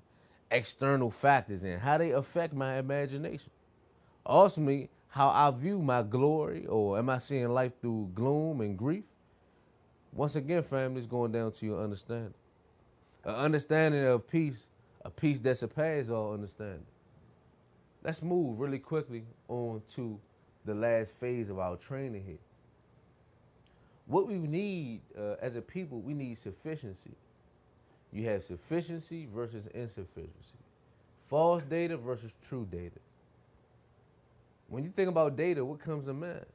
external factors and how they affect my imagination. Ultimately, how I view my glory, or am I seeing life through gloom and grief? Once again, family, is going down to your understanding. An understanding of peace, a peace that surpasses all understanding. Let's move really quickly on to the last phase of our training here. What we need as a people, we need sufficiency. You have sufficiency versus insufficiency. False data versus true data. When you think about data, what comes to mind?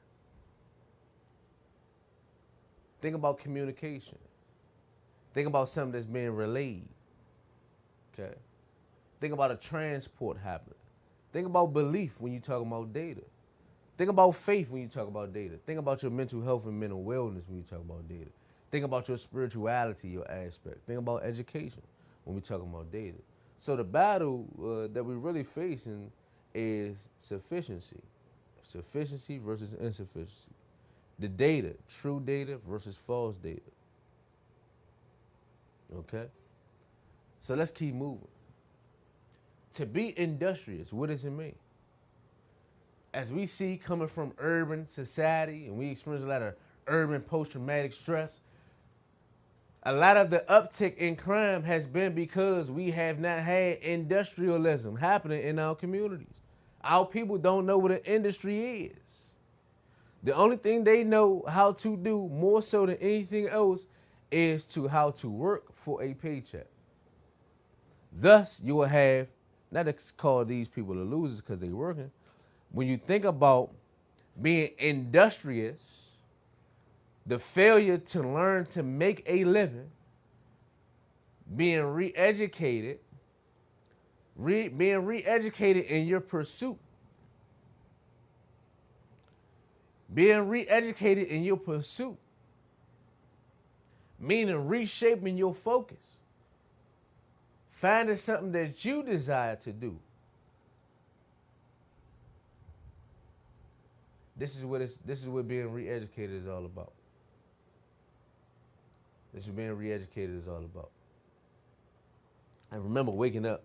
Think about communication. Think about something that's being relayed. Okay? Think about a transport happening. Think about belief when you talk about data. Think about faith when you talk about data. Think about your mental health and mental wellness when you talk about data. Think about your spirituality, your aspect. Think about education when we talk about data. So the battle that we're really facing is sufficiency. Sufficiency versus insufficiency. The data, true data versus false data. Okay? So let's keep moving. To be industrious, what does it mean? As we see coming from urban society, and we experience a lot of urban post-traumatic stress, a lot of the uptick in crime has been because we have not had industrialism happening in our communities. Our people don't know what an industry is. The only thing they know how to do more so than anything else is how to work for a paycheck. Thus, you will have, not to call these people the losers because they're working. When you think about being industrious, the failure to learn to make a living, being re-educated in your pursuit, meaning reshaping your focus, finding something that you desire to do. This is what being re-educated is all about. This is being re-educated is all about. I remember waking up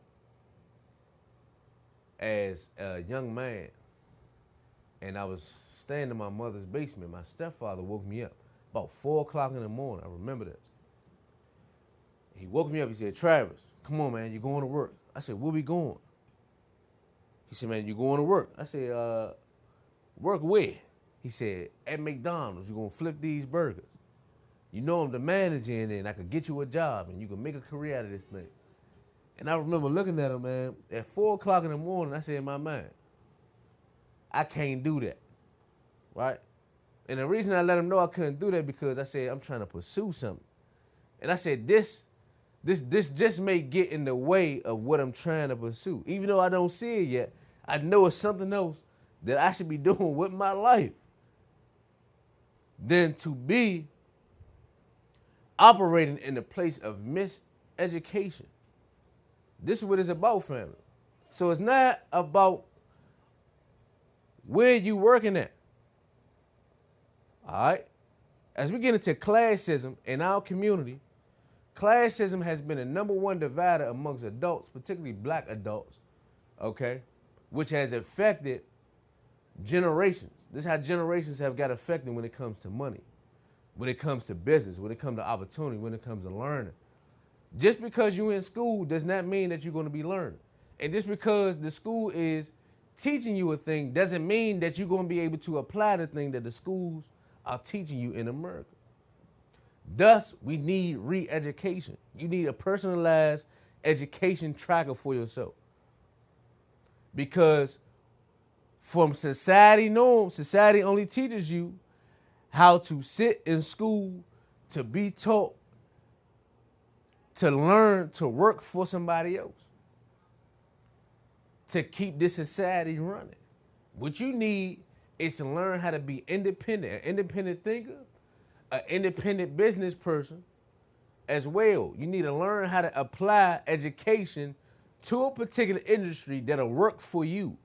as a young man, and I was staying in my mother's basement. My stepfather woke me up about 4 o'clock in the morning. I remember this. He woke me up. He said, "Travis, come on, man, you're going to work." I said, "Where we going?" He said, "Man, you going to work?" I said, "Work where?" He said, "At McDonald's. You're going to flip these burgers. You know I'm the manager in there, and I could get you a job, and you can make a career out of this thing." And I remember looking at him, man, at 4 o'clock in the morning. I said in my mind, I can't do that, right? And the reason I let him know I couldn't do that because I said I'm trying to pursue something. And I said this just may get in the way of what I'm trying to pursue. Even though I don't see it yet, I know it's something else that I should be doing with my life than to be operating in the place of miseducation. This is what it's about, family. So it's not about where you working at. All right? As we get into classism in our community, classism has been the number one divider amongst adults, particularly black adults, okay, which has affected generations. This is how generations have got affected when it comes to money, when it comes to business, when it comes to opportunity, when it comes to learning. Just because you're in school does not mean that you're going to be learning. And just because the school is teaching you a thing doesn't mean that you're going to be able to apply the thing that the schools are teaching you in America. Thus, we need re-education. You need a personalized education tracker for yourself. Because from society norms. Society only teaches you how to sit in school, to be taught, to learn to work for somebody else, to keep this society running. What you need is to learn how to be independent, an independent thinker, an independent business person as well. You need to learn how to apply education to a particular industry that'll work for you.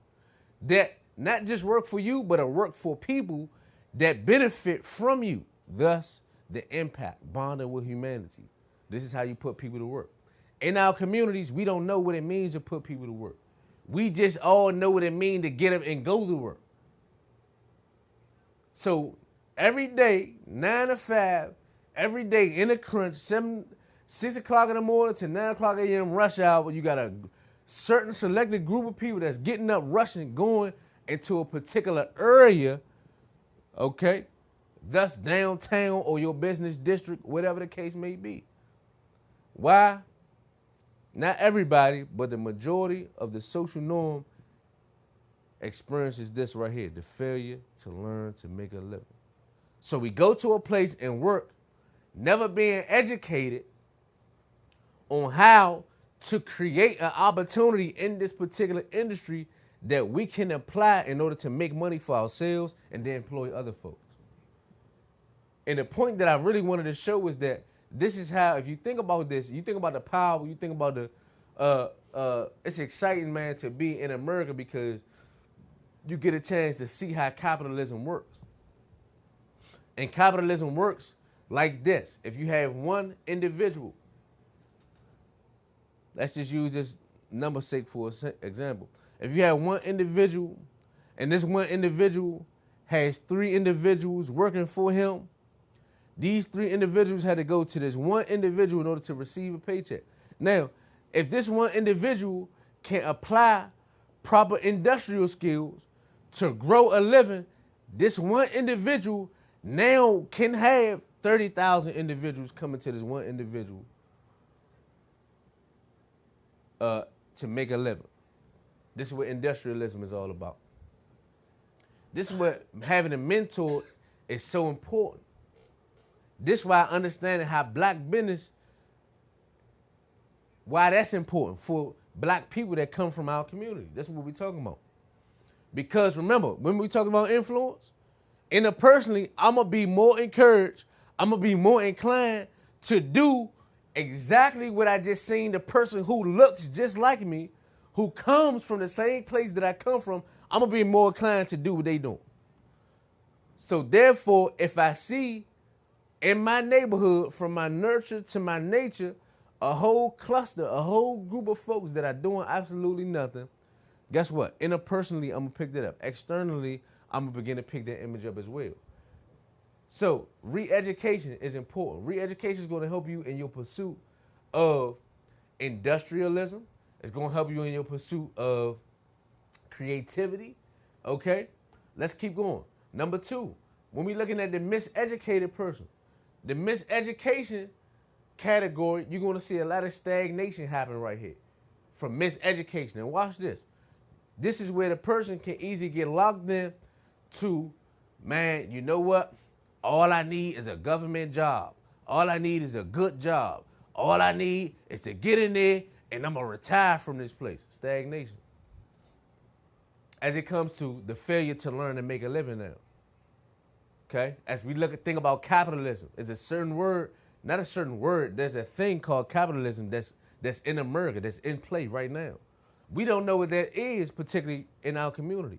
That not just work for you, but it'll work for people that benefit from you. Thus, the impact, bonding with humanity. This is how you put people to work. In our communities, we don't know what it means to put people to work. We just all know what it means to get up and go to work. So every day, 9 to 5, every day in a crunch, 6 o'clock in the morning to 9 o'clock a.m. rush hour, you got a certain selected group of people that's getting up, rushing, going into a particular area, okay? Thus downtown or your business district, whatever the case may be. Why? Not everybody, but the majority of the social norm experiences this right here, the failure to learn to make a living. So we go to a place and work, never being educated on how to create an opportunity in this particular industry that we can apply in order to make money for ourselves and then employ other folks. And the point that I really wanted to show is that this is how, if you think about this, you think about the power, you think about the, it's exciting, man, to be in America because you get a chance to see how capitalism works. And capitalism works like this. If you have one individual, let's just use this number sake for example. If you have one individual and this one individual has 3 individuals working for him, these 3 individuals had to go to this one individual in order to receive a paycheck. Now, if this one individual can apply proper industrial skills to grow a living, this one individual now can have 30,000 individuals coming to this one individual to make a living. This is what industrialism is all about. This is what having a mentor is so important. This is why understanding how black business, why that's important for black people that come from our community. That's what we're talking about. Because remember, when we talk about influence, interpersonally, I'm going to be more encouraged, I'm going to be more inclined to do exactly what I just seen the person who looks just like me, who comes from the same place that I come from, I'm going to be more inclined to do what they do. So therefore, if I see in my neighborhood, from my nurture to my nature, a whole cluster, a whole group of folks that are doing absolutely nothing, guess what? Interpersonally, I'm going to pick that up. Externally, I'm going to begin to pick that image up as well. So re-education is important. Re-education is going to help you in your pursuit of industrialism. It's going to help you in your pursuit of creativity. Okay? Let's keep going. Number 2, when we're looking at the miseducated person, the miseducation category, you're going to see a lot of stagnation happen right here from miseducation. And watch this. This is where the person can easily get locked in to, man, you know what? All I need is a government job. All I need is a good job. All I need is to get in there and I'm going to retire from this place. Stagnation. As it comes to the failure to learn and make a living now. Okay? As we think about capitalism, it's a certain word, not a certain word, there's a thing called capitalism that's in America, that's in play right now. We don't know what that is, particularly in our community.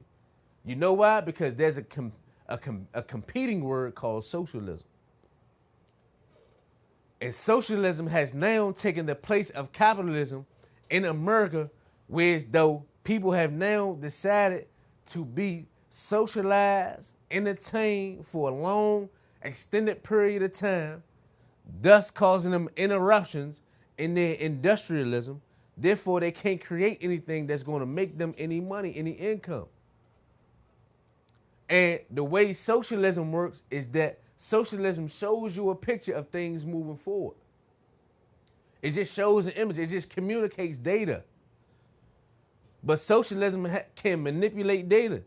You know why? Because there's a competing word called socialism. And socialism has now taken the place of capitalism in America, whereas though people have now decided to be socialized, entertained for a long, extended period of time, thus causing them interruptions in their industrialism. Therefore, they can't create anything that's going to make them any money, any income. And the way socialism works is that socialism shows you a picture of things moving forward. It just shows an image. It just communicates data. But socialism can manipulate data.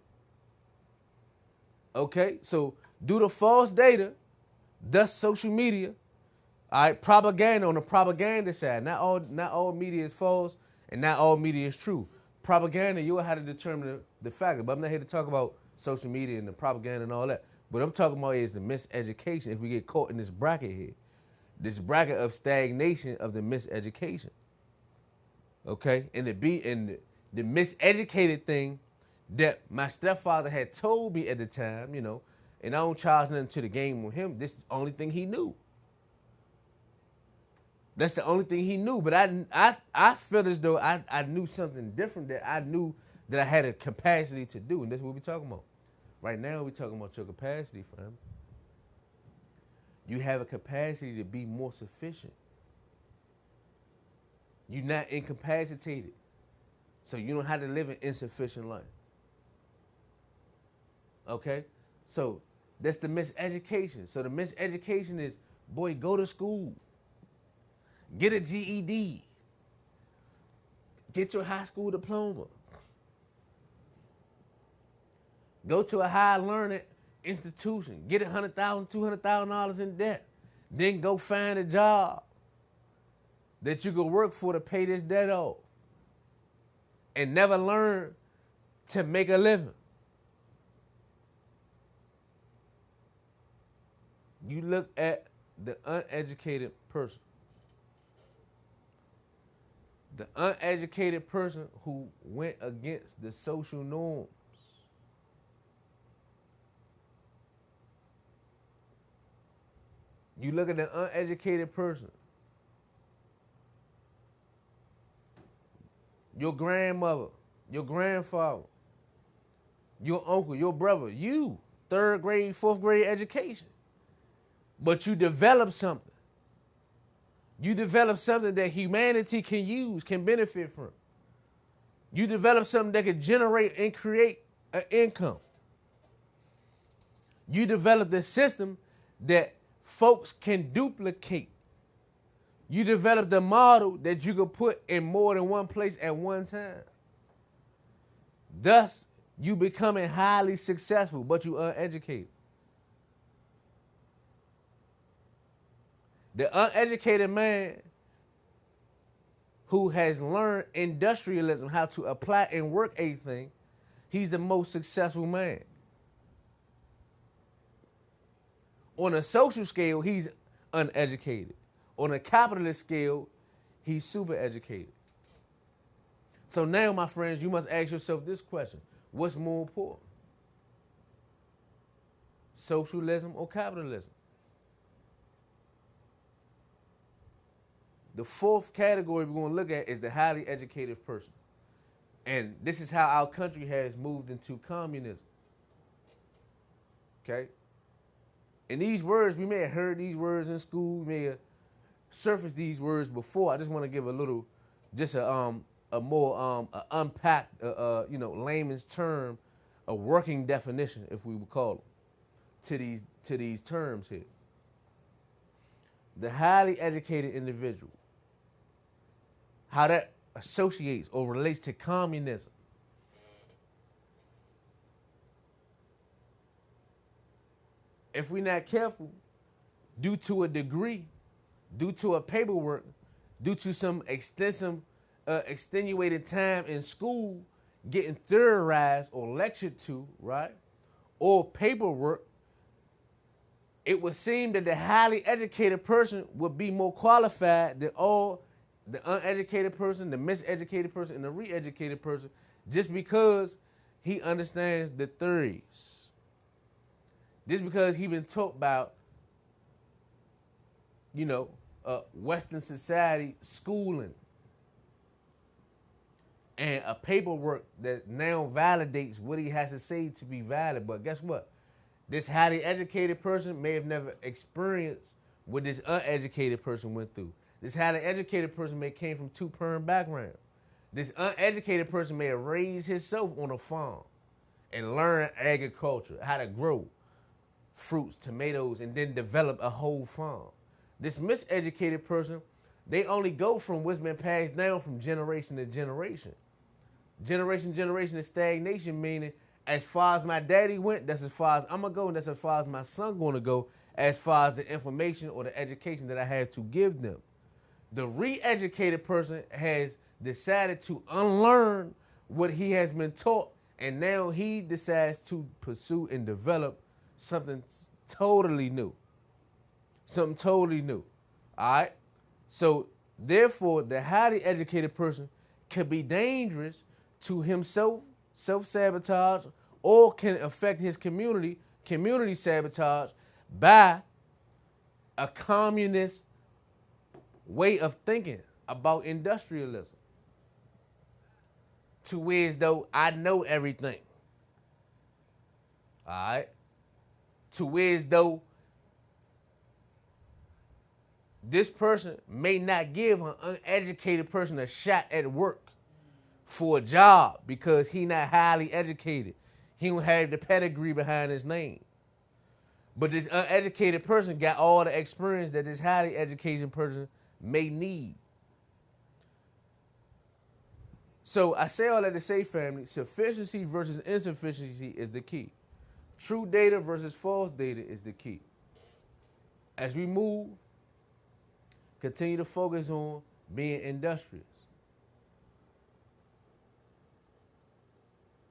Okay, so due to false data, thus social media, all right, propaganda on the propaganda side. Not all media is false, and not all media is true. Propaganda, you'll have to determine the factor. But I'm not here to talk about social media and the propaganda and all that. What I'm talking about is the miseducation. If we get caught in this bracket here, this bracket of stagnation of the miseducation. Okay, and the miseducated thing that my stepfather had told me at the time, and I don't charge nothing to the game with him. This is the only thing he knew. That's the only thing he knew. But I feel as though I knew something different that I knew that I had a capacity to do. And that's what we're talking about. Right now, we're talking about your capacity, fam. You have a capacity to be more sufficient. You're not incapacitated. So you don't have to live an insufficient life. Okay? So that's the miseducation. So the miseducation is, boy, go to school. Get a GED. Get your high school diploma. Go to a high learning institution. Get $100,000, $200,000 in debt. Then go find a job that you can work for to pay this debt off. And never learn to make a living. You look at the uneducated person. The uneducated person who went against the social norms. You look at the uneducated person. Your grandmother, your grandfather, your uncle, your brother, you, 3rd grade, 4th grade education. But you develop something. You develop something that humanity can use, can benefit from. You develop something that can generate and create an income. You develop the system that folks can duplicate. You develop the model that you can put in more than one place at one time. Thus, you becoming highly successful, but you uneducated. The uneducated man who has learned industrialism, how to apply and work a thing, he's the most successful man. On a social scale, he's uneducated. On a capitalist scale, he's super educated. So now, my friends, you must ask yourself this question. What's more important? Socialism or capitalism? The 4th category we're going to look at is the highly educated person. And this is how our country has moved into communism. Okay? And these words, we may have heard these words in school, we may have surfaced these words before. I just want to give a little, just a more unpacked, layman's term, a working definition, if we would call it, to these terms here. The highly educated individual, how that associates or relates to communism. If we're not careful, due to a degree, due to a paperwork, due to some extenuated time in school, getting theorized or lectured to, right, or paperwork, it would seem that the highly educated person would be more qualified than all the uneducated person, the miseducated person, and the re-educated person, just because he understands the theories. Just because he been taught about, Western society schooling and a paperwork that now validates what he has to say to be valid. But guess what? This highly educated person may have never experienced what this uneducated person went through. This highly educated person may came from two-parent background. This uneducated person may have raised himself on a farm and learned agriculture, how to grow fruits, tomatoes, and then develop a whole farm. This miseducated person, they only go from what's been passed down from generation to generation. Generation is stagnation, meaning as far as my daddy went, that's as far as I'm going to go, and that's as far as my son going to go, as far as the information or the education that I have to give them. The re-educated person has decided to unlearn what he has been taught, and now he decides to pursue and develop something totally new. Something totally new. All right? So, therefore, the highly educated person can be dangerous to himself, self-sabotage, or can affect his community sabotage, by a communist way of thinking about industrialism. To where as though I know everything. All right? To where as though this person may not give an uneducated person a shot at work for a job because he not highly educated. He don't have the pedigree behind his name. But this uneducated person got all the experience that this highly educated person may need. So I say all that to say, family, sufficiency versus insufficiency is the key. True data versus false data is the key. As we move, continue to focus on being industrious.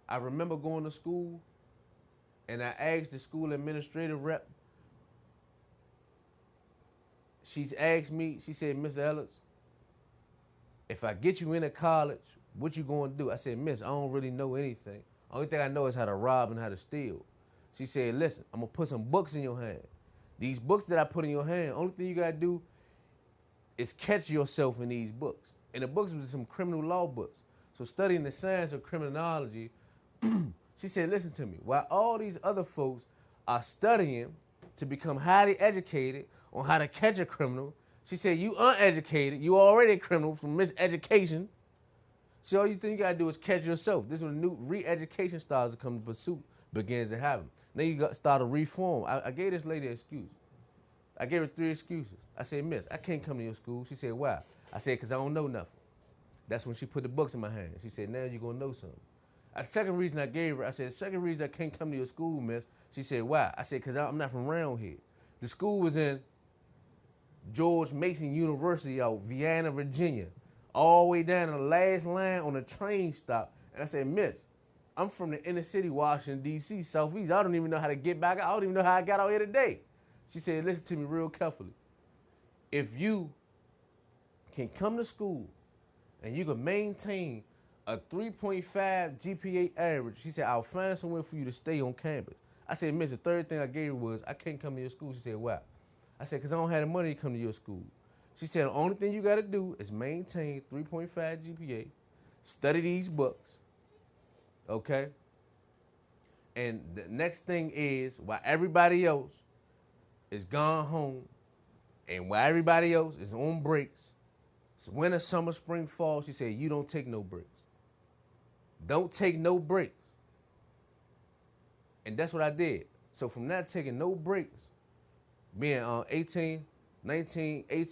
I remember going to school, and I asked the school administrative rep. She asked me, she said, Mr. Ellis, if I get you into college, what you going to do? I said, Miss, I don't really know anything. Only thing I know is how to rob and how to steal. She said, listen, I'm going to put some books in your hand. These books that I put in your hand, only thing you got to do is catch yourself in these books. And the books were some criminal law books. So studying the science of criminology, she said, listen to me. While all these other folks are studying to become highly educated on how to catch a criminal, she said, you uneducated, you already a criminal from miseducation. So all you think you got to do is catch yourself. This is when new re-education styles to come to pursuit begins to happen. Then you got to start a reform. I gave this lady an excuse. I gave her 3 excuses. I said, Miss, I can't come to your school. She said, why? I said, because I don't know nothing. That's when she put the books in my hand. She said, now you're going to know something. The second reason I gave her, I said, the second reason I can't come to your school, Miss, she said, why? I said, because I'm not from around here. The school was in George Mason University out Vienna, Virginia, all the way down to the last line on the train stop. And I said, Miss, I'm from the inner city, Washington, D.C., Southeast. I don't even know how to get back. I don't even know how I got out here today. She said, listen to me real carefully. If you can come to school and you can maintain a 3.5 GPA average, she said, I'll find somewhere for you to stay on campus. I said, Miss, the third thing I gave her was, I can't come to your school. She said, why? I said, because I don't have the money to come to your school. She said, the only thing you got to do is maintain 3.5 GPA, study these books, okay? And the next thing is, while everybody else is gone home and while everybody else is on breaks, it's winter, summer, spring, fall, she said, you don't take no breaks. Don't take no breaks. And that's what I did. So from not taking no breaks, being 18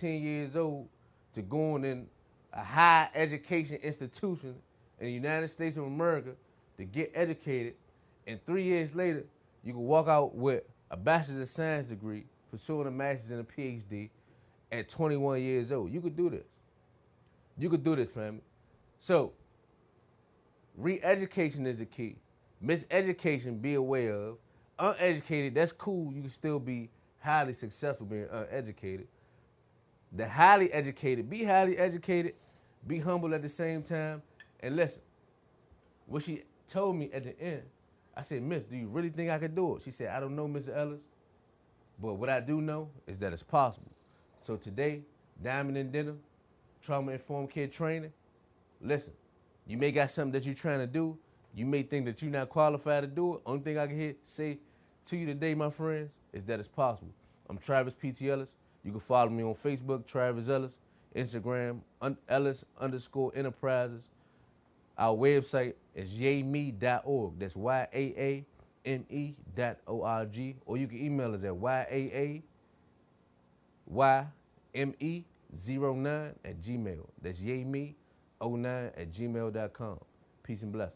years old, to going in a higher education institution in the United States of America to get educated, and 3 years later, you can walk out with a bachelor's of science degree, pursuing a master's and a PhD at 21 years old. You could do this. You could do this, family. So, re-education is the key. Miseducation, be aware of. Uneducated, that's cool. You can still be highly successful being uneducated. The highly educated, be highly educated, be humble at the same time, and listen. What she told me at the end, I said, Miss, do you really think I could do it? She said, I don't know, Mr. Ellis, but what I do know is that it's possible. So today, Diamond and Denim, trauma-informed kid training, listen, you may got something that you're trying to do. You may think that you're not qualified to do it. Only thing I can say to you today, my friends, is that it's possible. I'm Travis P.T. Ellis. You can follow me on Facebook, Travis Ellis, Instagram, Ellis_Enterprises. Our website is yaame.org. That's YAAME.org. Or you can email us at YAAYME09@gmail. That's yaame09@gmail.com. Peace and blessings.